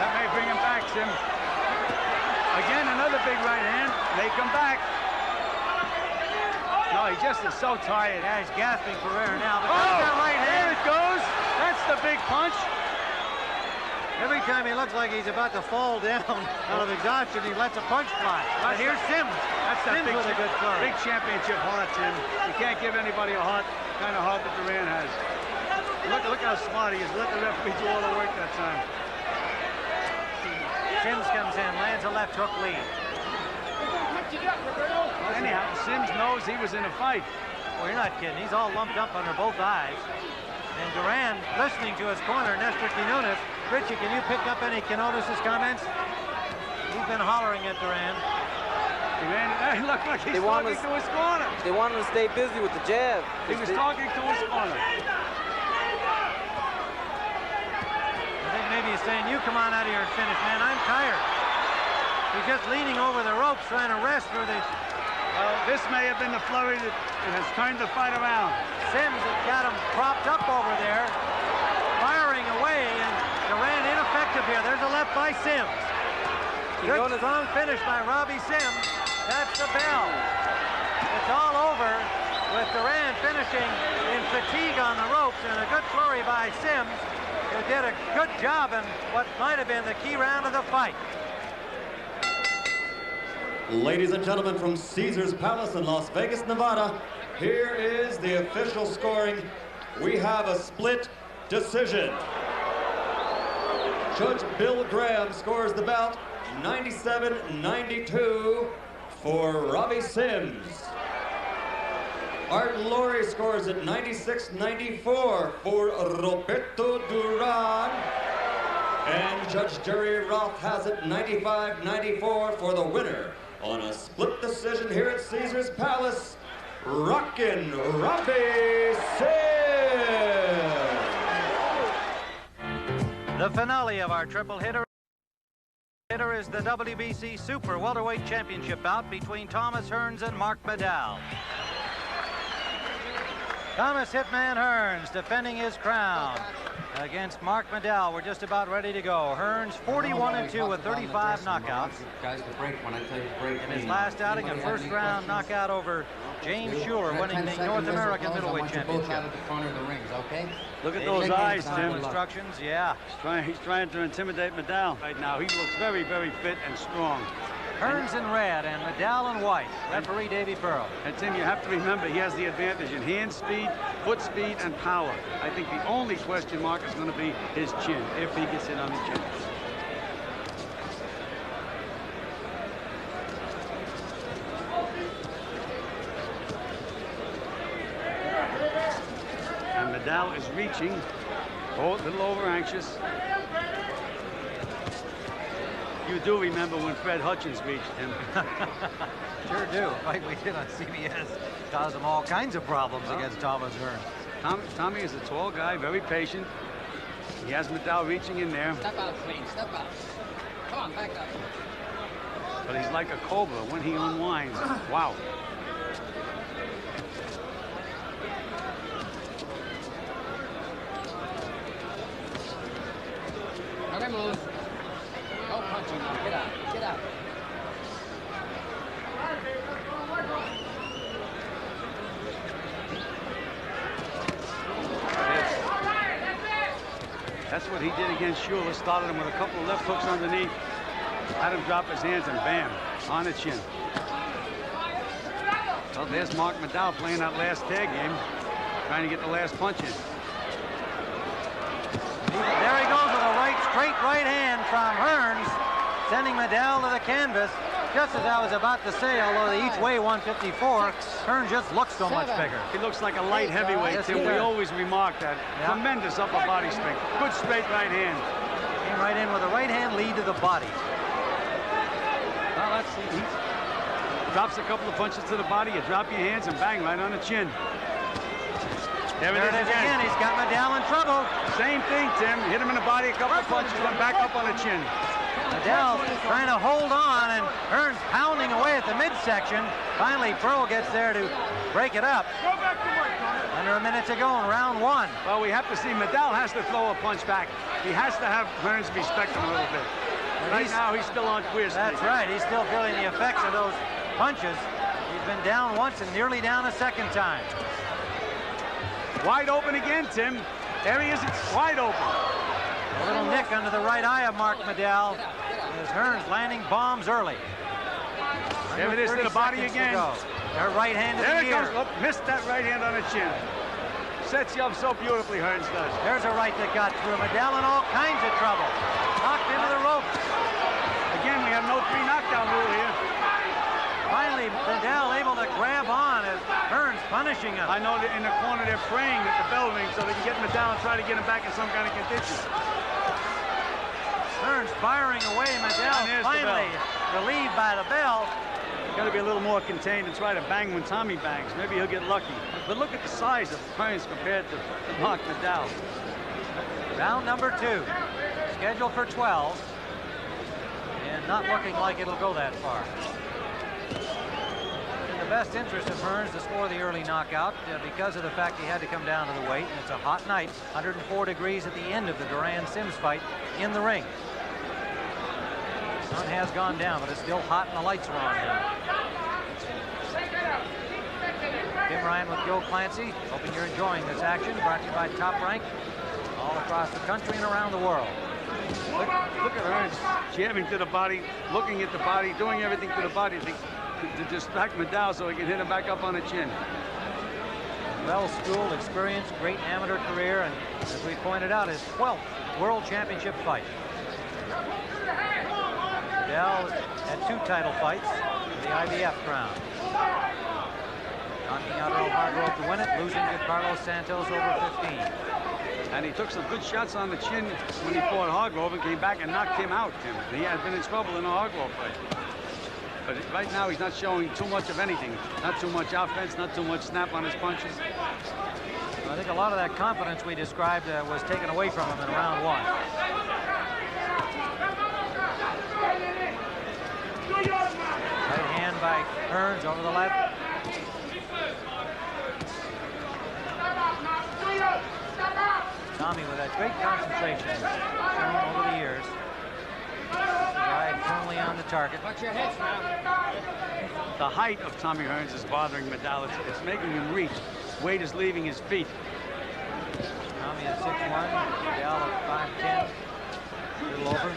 That may bring him back, Sim. Again, another big right hand. They come back. No, he just is so tired. Yeah, he's gasping for air now. But that right hand. There it goes. That's the big punch. Every time he looks like he's about to fall down out of exhaustion, he lets a punch fly. But here's Sims. That's that Sims with a good flurry. Big championship heart, Tim. You can't give anybody a heart, kind of heart that Duran has. Look how smart he is. Let the referee do all the work that time. Sims comes in, lands a left hook lead. Anyhow, Sims knows he was in a fight. Well, you're not kidding. He's all lumped up under both eyes. And Duran, listening to his corner, Nestor Quinones. Richie, can you pick up any Quinones' comments? He's been hollering at Duran. He looked like he's talking to his corner. They want him to stay busy with the jab. He was talking to his corner. I think maybe he's saying, you come on out of here and finish, man. I'm tired. He's just leaning over the ropes trying to rest for this. Well, this may have been the flurry that has turned the fight around. Sims has got him propped up over there, firing away, and Duran ineffective here. There's a left by Sims. Good strong finish by Robbie Sims. That's the bell. It's all over with Duran finishing in fatigue on the ropes, and a good flurry by Sims, who did a good job in what might have been the key round of the fight. Ladies and gentlemen, from Caesars Palace in Las Vegas, Nevada, here is the official scoring. We have a split decision. Judge Bill Graham scores the bout 97-92 for Robbie Sims. Art Laurie scores at 96-94 for Roberto Duran. And Judge Jerry Roth has it 95-94 for the winner. On a split decision here at Caesar's Palace, rockin' Robbie Sims. The finale of our triple hitter is the WBC Super Welterweight Championship bout between Thomas Hearns and Mark Medal. Thomas Hitman Hearns defending his crown against Mark Medal. We're just about ready to go. Hearns 41-2 with 35 knockouts. Guys, to break when I tell you to break. In his last outing, a first-round knockout over James Schuler, winning the North American Middleweight Championship. Out of the corner of the rings, okay? Look at those eyes, Tim. Instructions, yeah. He's trying to intimidate Medal right now. He looks very, very fit and strong. Hearns in red and Medal in white. Referee Davey Pearl. And Tim, you have to remember, he has the advantage in hand speed, foot speed, and power. I think the only question mark is going to be his chin, if he gets it on the chin. And Medal is reaching, a little over anxious. You do remember when Fred Hutchins reached him. Sure do. Fight we did on CBS caused him all kinds of problems against Thomas Hearns. Tommy is a tall guy, very patient. He has Medal reaching in there. Step out, Clean. Step out. Come on, back up. But he's like a cobra when he unwinds. Wow. Okay, move. No punching now. Get out. Get out. That's what he did against Schuler. Started him with a couple of left hooks underneath. Had him drop his hands and bam, on the chin. Well, there's Mark Medal playing that last tag game, trying to get the last punch in. There he goes with a straight right hand from Hearns, sending Medal to the canvas. Just as I was about to say, although they each weigh 154, Hearns just looks so much bigger. He looks like a light heavyweight, yes, Tim. We always remark that. Yeah. Tremendous upper body strength. Good straight right hand. Came right in with a right hand lead to the body. Well, let's see. He drops a couple of punches to the body. You drop your hands and bang right on the chin. There it is again. He's got Medal in trouble. Same thing, Tim. Hit him in the body, a couple of punches, then back up on the chin. Medal trying to hold on, and Hearns pounding away at the midsection. Finally, Pearl gets there to break it up. Under a minute to go in round one. Well, we have to see. Medal has to throw a punch back. He has to have Hearns respect him a little bit. Right now, he's still on queer street. That's right. He's still feeling the effects of those punches. He's been down once and nearly down a second time. Wide open again, Tim. There he is. It's wide open. A little nick under the right eye of Mark Medal as Hearns landing bombs early. There it is to the body again. Their right hand in there the it ear. goes. Look, missed that right hand on the chin. Sets you up so beautifully, Hearns does. There's a right that got through. Medal in all kinds of trouble. Knocked into the ropes. Again, we have no 3 knockdown rule here. Finally, Medal able to grab on as Hearns punishing him. I know that in the corner they're praying that the bell rings so they can get Medal and try to get him back in some kind of condition. Hearns firing away. Medal finally relieved by the bell. Got to be a little more contained and try to bang when Tommy bangs. Maybe he'll get lucky. But look at the size of Hearns compared to Mark Medal. Round number 2, scheduled for 12, and not looking like it'll go that far. In the best interest of Hearns to score the early knockout because of the fact he had to come down to the weight, and it's a hot night, 104 degrees at the end of the Duran-Sims fight in the ring. The sun has gone down, but it's still hot and the lights are on now. Tim Ryan with Joe Clancy. Hoping you're enjoying this action. Brought to you by Top Rank, all across the country and around the world. Look at Hearns jamming to the body, looking at the body, doing everything to the body to distract Medal so he can hit him back up on the chin. Well-schooled, experienced, great amateur career, and as we pointed out, his 12th World Championship fight. Medal had 2 title fights. the IBF crown. Knocking out Earl Hargrove to win it, losing to Carlos Santos over 15. And he took some good shots on the chin when he fought Hargrove and came back and knocked him out, Tim. He had been in trouble in a Hargrove fight. But right now he's not showing too much of anything. Not too much offense, not too much snap on his punches. I think a lot of that confidence we described was taken away from him in round one. Right hand by Hearns over the left. Tommy with that great concentration shown over the years. Right firmly on the target. Watch your heads now. The height of Tommy Hearns is bothering Medal. It's making him reach. Weight is leaving his feet. Tommy at 6'1", Medal at 5'10", a little over.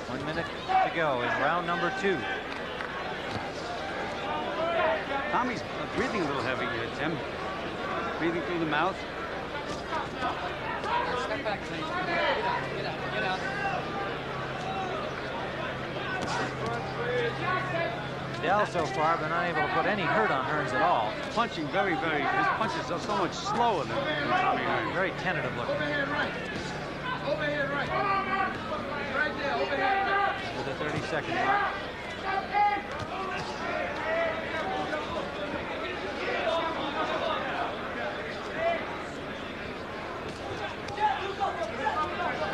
1 minute to go in round number 2. Tommy's breathing a little heavy here, Tim. Breathing through the mouth. Step back, please. Get out, get out, get out. Dell so far been unable to put any hurt on Hearns at all. Punching his punches are so much slower than Tommy Hearns. Very tentative looking. Overhead right. Overhead right. Right there, overhead right. With a 30-second mark.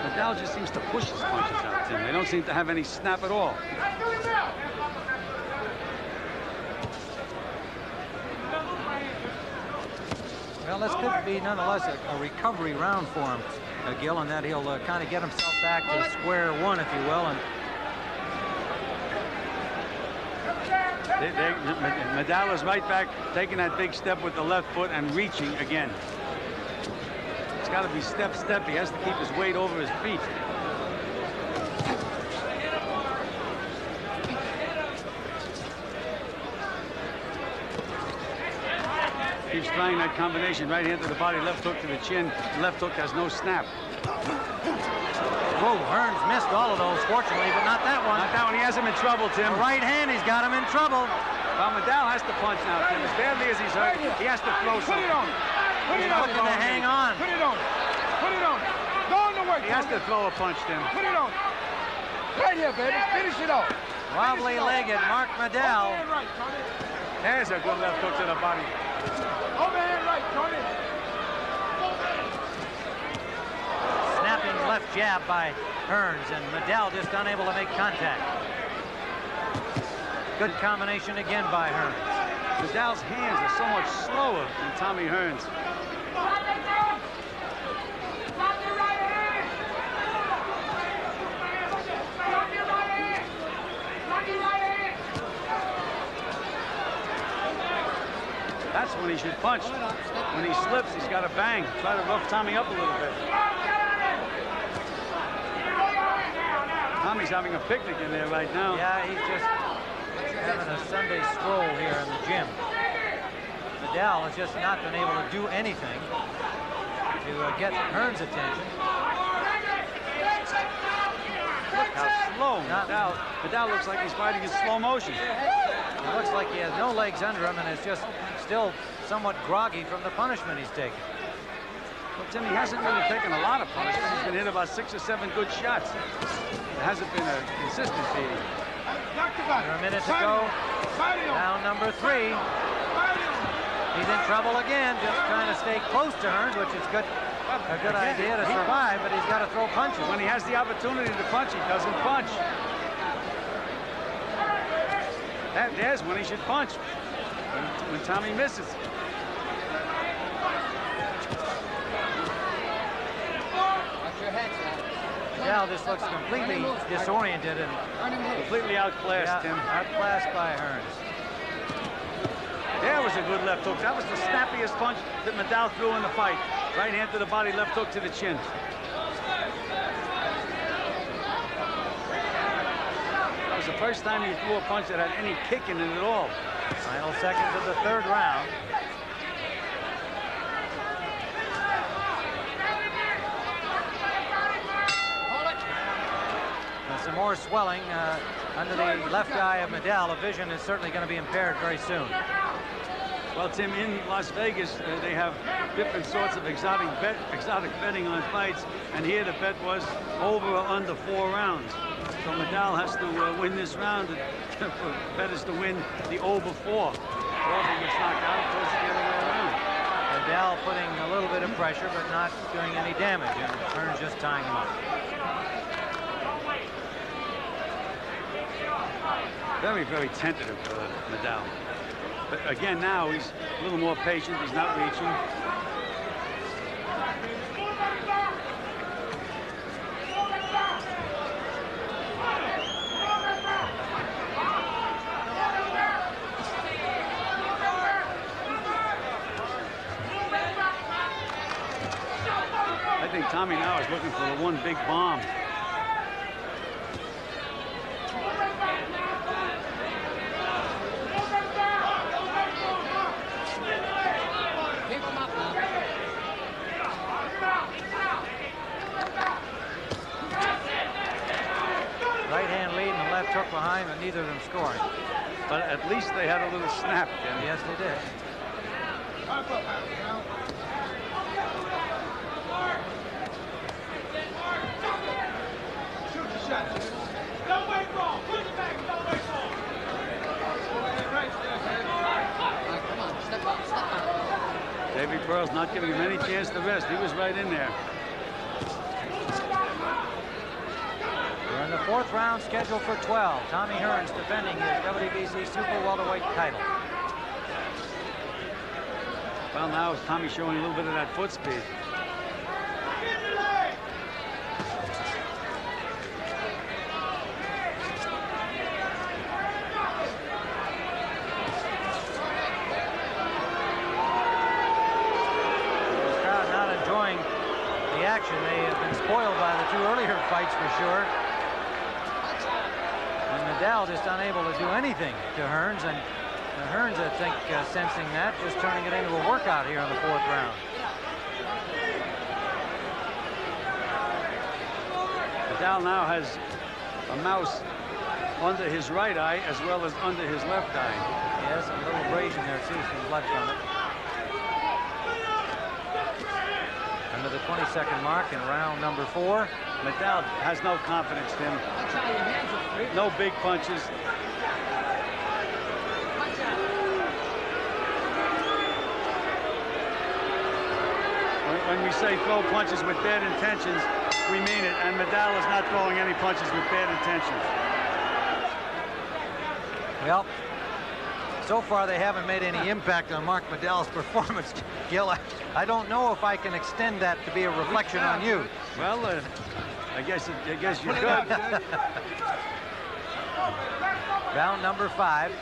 Medal just seems to push his punches out, Tim. They don't seem to have any snap at all. Well, this could be nonetheless a recovery round for him, Gil, in that he'll kind of get himself back to square one, if you will. And Medal is right back, taking that big step with the left foot and reaching again. It's got to be step, step. He has to keep his weight over his feet. Keeps trying that combination, right hand to the body, left hook to the chin. The left hook has no snap. Whoa, Hearns missed all of those, fortunately, but not that one. Not that one. He has him in trouble, Tim. The right hand, he's got him in trouble. Well, Medal has to punch now, Tim. As badly as he's hurt, he has to throw something. Put it on. Put He's it on. looking to hang on. Put it on. Put it on. Go on the work. He has to throw a punch, Tim. Put it on. Right here, baby. Finish it off. Wobbly-legged Mark Medal. Overhand right, Tony. There's a good left hook to the body. Overhand right, Tony. Snapping left jab by Hearns, and Medal just unable to make contact. Good combination again by Hearns. Medal's hands are so much slower than Tommy Hearns. That's when he should punch. When he slips, he's got to bang. Try to rough Tommy up a little bit. Tommy's having a picnic in there right now. Yeah, he's just having a Sunday stroll here in the gym. Medal has just not been able to do anything to get Hearns' attention. Look how slow Medal looks like he's fighting in slow motion. It looks like he has no legs under him and is just still somewhat groggy from the punishment he's taken. Well, Tim, he hasn't really taken a lot of punishment. He's been hit about 6 or 7 good shots. It hasn't been a consistent beating. Under a minute to go. Round number 3. He's in trouble again, just trying to stay close to Hearns, which is a good idea to survive, but he's got to throw punches. When he has the opportunity to punch, he doesn't punch. There's when he should punch. When Tommy misses. Medal just looks completely disoriented and completely outclassed, Tim. Outclassed by Hearns. There was a good left hook. That was the snappiest punch that Medal threw in the fight. Right hand to the body, left hook to the chin. That was the first time he threw a punch that had any kick in it at all. Final seconds of the 3rd round. Some more swelling under the left eye of Medal. The vision is certainly going to be impaired very soon. Well, Tim, in Las Vegas, they have different sorts of exotic betting on fights, and here the bet was over or under 4 rounds. So Medal has to win this round for bettors to win the over 4. Or if he gets knocked out, it goes the other way around. Medal putting a little bit of pressure, but not doing any damage, and Hearns just tying him up. Very, very tentative for Medal. But again, now he's a little more patient. He's not reaching. I think Tommy now is looking for the one big bomb. Right hand lead and the left hook behind, but neither of them scoring. But at least they had a little snap. Yes, they did. Shoot the shot. Don't wait for him. Put it back. Don't wait for him. Right there. Come on, step up, step up. Davey Pearl's not giving him any chance to rest. He was right in there. We're in the 4th round, scheduled for 12. Tommy Hearns defending his WBC Super Welterweight title. Well, now is Tommy showing a little bit of that foot speed. The crowd not enjoying the action. They have been spoiled by the 2 earlier fights for sure. And Medal just unable to do anything to Hearns, and Hearns, I think, sensing that, just turning it into a workout here in the 4th round. Medal now has a mouse under his right eye as well as under his left eye. Yes, a little abrasion there too, some blood from it. Under the 22nd mark in round number 4. Medal has no confidence, Tim. No big punches. When we say throw punches with bad intentions, we mean it. And Medal is not throwing any punches with bad intentions. Well, so far they haven't made any impact on Mark Medal's performance. Gil, I don't know if I can extend that to be a reflection on you. Well, I guess you could. Round number 5.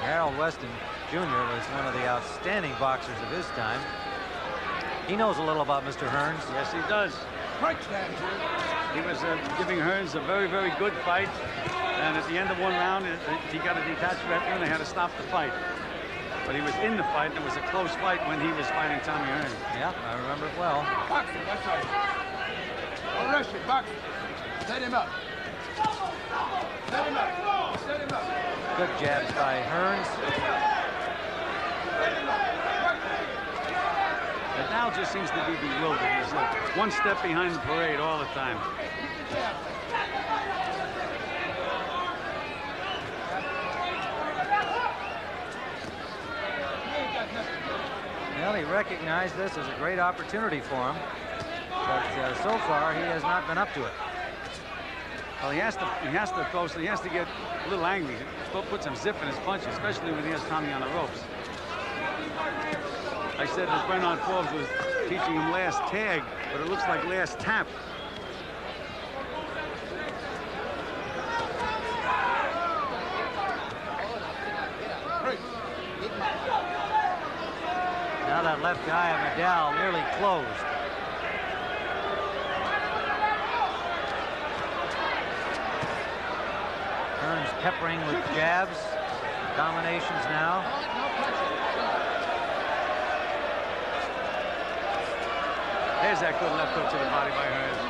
Harold Weston Jr. was one of the outstanding boxers of his time. He knows a little about Mr. Hearns. Yes, he does. He was giving Hearns a very, very good fight. And at the end of 1 round, he got a detached retina and they had to stop the fight. But he was in the fight, and it was a close fight when he was fighting Tommy Hearns. Yeah, I remember it well. Boxing, that's right. Don't rush it, boxing. Set him up. Set him up. Set him up. Good jabs by Hearns. But now just seems to be bewildered. He's one step behind the parade all the time. Well, he recognized this as a great opportunity for him, but so far he has not been up to it. Well, he has to throw, so he has to get a little angry. Put some zip in his punches, especially when he has Tommy on the ropes. I said that Bernard Forbes was teaching him last tag, but it looks like last tap. Now that left eye of Medal nearly closed. Hearns peppering with jabs, combinations now. There's that good left hook to the body by Hearns.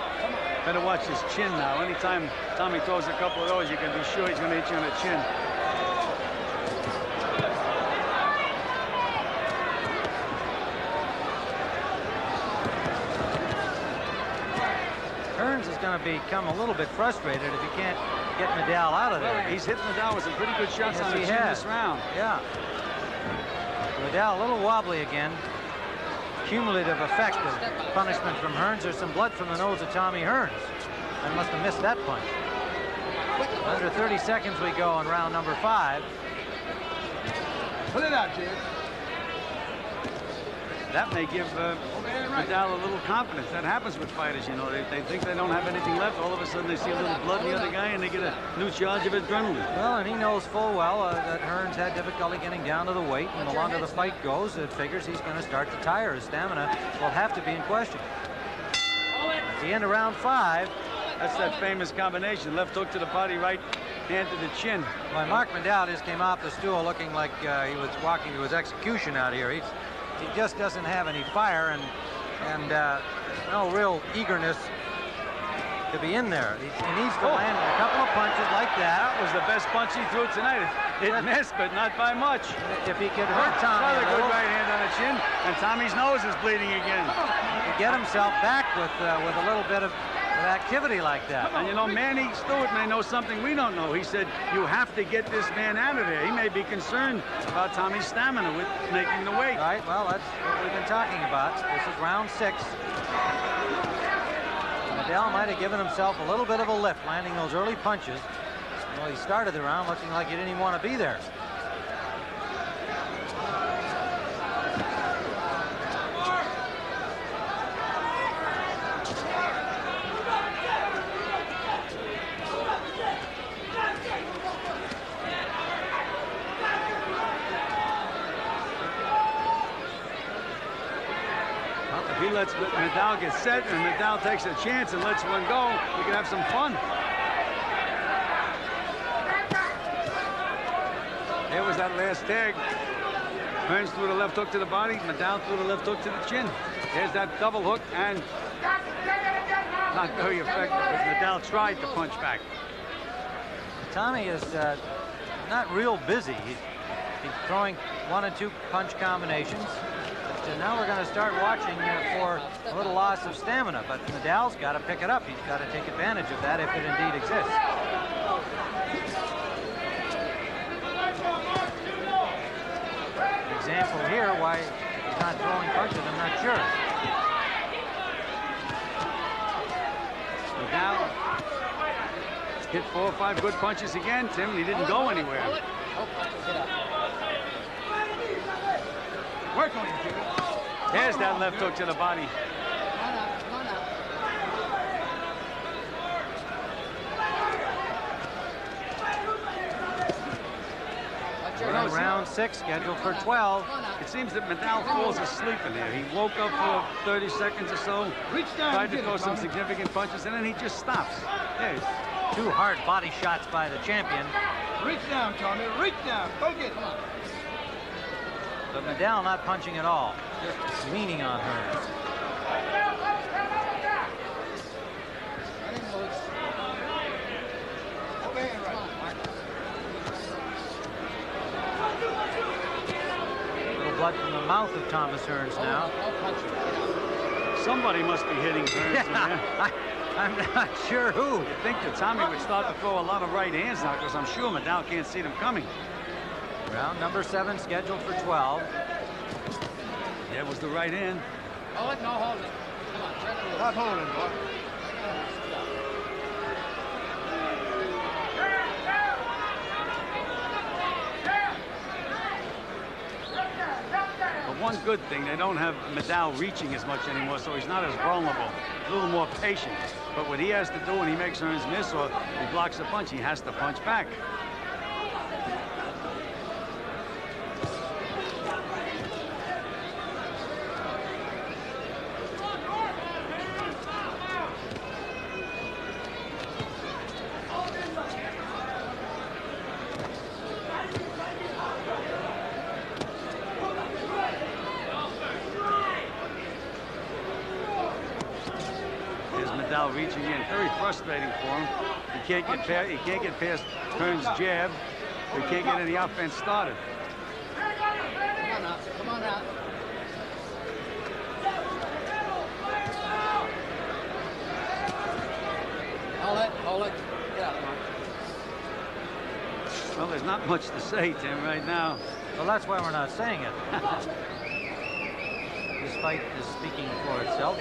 Better watch his chin now. Anytime Tommy throws a couple of those, you can be sure he's going to hit you on the chin. Hearns is going to become a little bit frustrated if he can't get Medal out of there. He's hitting Medal with some pretty good shots on the chin this round. Yeah. Medal a little wobbly again. Cumulative effect of punishment from Hearns. There's some blood from the nose of Tommy Hearns. I must have missed that punch. Under 30 seconds we go in round number 5. Put it out, Jim. That may give Medal a little confidence. That happens with fighters, you know. They think they don't have anything left. All of a sudden they see a little blood in the other guy and they get a new charge of adrenaline. Well, and he knows full well that Hearns had difficulty getting down to the weight, and the longer the fight goes, it figures he's going to start to tire. His stamina will have to be in question. At the end of round 5. That's that famous combination. Left hook to the body, right hand to the chin. Well, Mark Medal just came off the stool looking like he was walking to his execution out here. He just doesn't have any fire and no real eagerness to be in there. He needs to land a couple of punches like that. That was the best punch he threw tonight. It missed, but not by much. If he could hurt Tommy another good right hand on the chin, and Tommy's nose is bleeding again. To get himself back with a little bit of activity like that. And you know, Manny Stewart may know something we don't know. He said, you have to get this man out of there. He may be concerned about Tommy's stamina with making the weight. Right, well, that's what we've been talking about. This is round 6. Medal might have given himself a little bit of a lift landing those early punches. Well, he started the round looking like he didn't even want to be there. If he lets Medal get set and Medal takes a chance and lets one go, we can have some fun. There was that last tag. Hearns threw the left hook to the body. Medal threw the left hook to the chin. There's that double hook, and not very effective, but Medal tried to punch back. Tommy is not real busy. He's throwing 1 and 2 punch combinations. But now we're going to start watching for a little loss of stamina. But Medal's got to pick it up. He's got to take advantage of that if it indeed exists. Example here why he's not throwing punches, I'm not sure. Medal hit 4 or 5 good punches again, Tim. He didn't go anywhere. Work on it, Jimmy. There's that left hook to the body. Round 6 scheduled for 12. It seems that Medal falls asleep in there. He woke up for 30 seconds or so, tried to throw some significant punches, and then he just stops. There's 2 hard body shots by the champion. Reach down, Tommy. Reach down. Go get it. But Medal not punching at all. Just leaning on her. Little blood from the mouth of Thomas Hearns now. Somebody must be hitting Hearns in there. I'm not sure who. You'd think that Tommy would start to throw a lot of right hands now, because I'm sure Medal can't see them coming. Round number 7 scheduled for 12. That was the right hand. Hold it, no, hold it. Come on, check it. Stop holding, boy. But one good thing, they don't have Medal reaching as much anymore, so he's not as vulnerable. A little more patient. But what he has to do when he makes Hearns miss or he blocks a punch, he has to punch back. Madal reaching in. Very frustrating for him. He can't get past Hearns' jab. He can't get any offense started. Come on out. Come on out. Hold it. Get out, Mark. Well, there's not much to say, Tim, right now. Well, that's why we're not saying it. This fight is speaking for itself.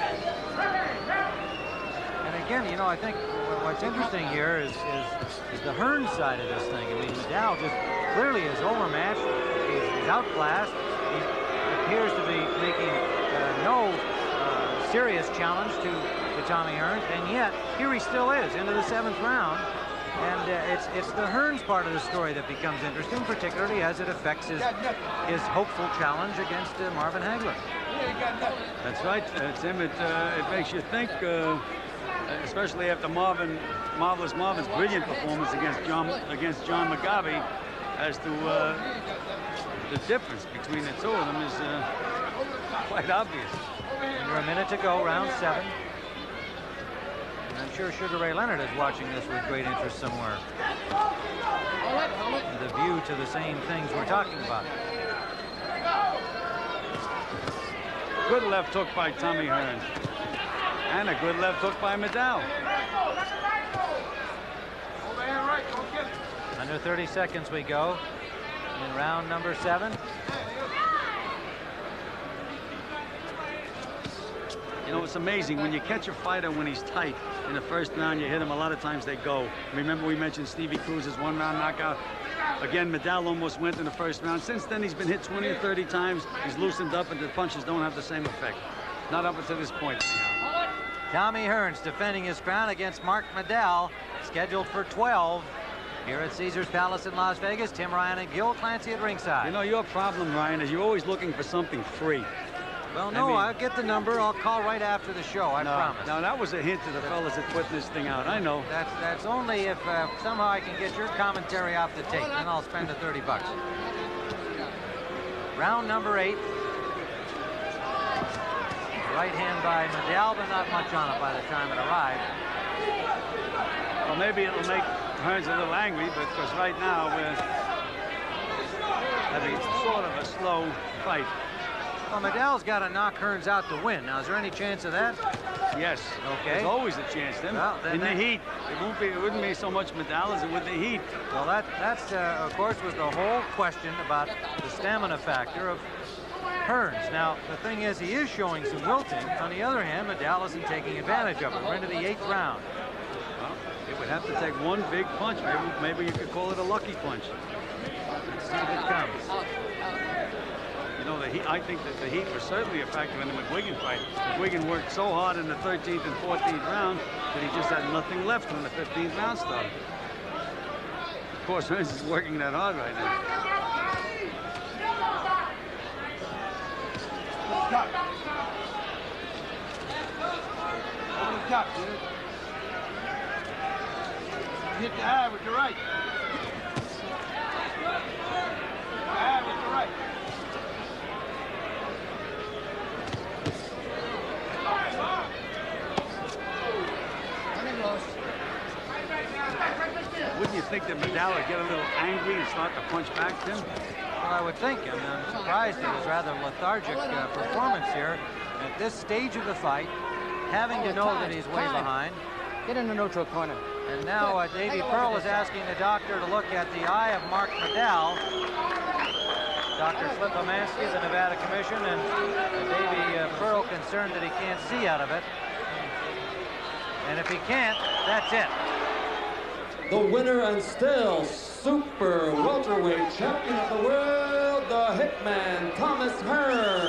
And again, you know, I think what's interesting here is the Hearns side of this thing. I mean, Madal just clearly is overmatched. He's outclassed. He appears to be making no serious challenge to Tommy Hearns, and yet here he still is into the 7th round. And it's the Hearns part of the story that becomes interesting, particularly as it affects his hopeful challenge against Marvin Hagler. That's right, Tim. It makes you think, especially after Marvelous Marvin's brilliant performance against John McGuigan, as to the difference between the two of them is quite obvious. Under a minute to go, round 7. I'm sure Sugar Ray Leonard is watching this with great interest somewhere. With a view to the same things we're talking about. Good left hook by Tommy Hearns. And a good left hook by Madal. Under 30 seconds we go in round number 7. You know, it's amazing when you catch a fighter when he's tight in the first round, you hit him, a lot of times they go. Remember we mentioned Stevie Cruz's 1-round knockout. Again, Madal almost went in the first round. Since then, he's been hit 20 or 30 times. He's loosened up, and the punches don't have the same effect. Not up until this point. Tommy Hearns defending his crown against Mark Madal, scheduled for 12. Here at Caesars Palace in Las Vegas, Tim Ryan and Gil Clancy at ringside. You know, your problem, Ryan, is you're always looking for something free. Well, no, I'll get the number. I'll call right after the show, I promise. No, that was a hint to the fellas that put this thing out. I know. That's only if somehow I can get your commentary off the tape. Then I'll spend the 30 bucks. Round number 8. Right hand by Madal, but not much on it by the time it arrived. Well, maybe it'll make Hearns a little angry, because right now we're having sort of a slow fight. Well, Madal's got to knock Hearns out to win. Now, is there any chance of that? Yes. Okay. There's always a chance, Tim. Well, in the heat. It wouldn't be so much Madal as it would the heat. Well, that's of course, was the whole question about the stamina factor of Hearns. Now, the thing is, he is showing some wilting. On the other hand, Madal isn't taking advantage of it. We're into the 8th round. Well, it would have to take one big punch. Maybe you could call it a lucky punch. Let's see if it comes. You know, I think that the heat was certainly a factor in the McGuigan fight. McGuigan worked so hard in the 13th and 14th round that he just had nothing left when the 15th round started. Of course, Hearns is working that hard right now. Hit the eye with the right. Eye with the right. Wouldn't you think that Madal would get a little angry and start to punch back, Tim? Well, I would think. I mean, I'm surprised at his rather lethargic performance here at this stage of the fight, having to know that he's way behind. Get in the neutral corner. And now Davey Pearl is asking the doctor to look at the eye of Mark Madal. Dr. Slipomansky, the Nevada Commission, and Davey Pearl concerned that he can't see out of it. And if he can't, that's it. The winner and still Super Welterweight Champion of the World, the Hitman, Thomas Hearns.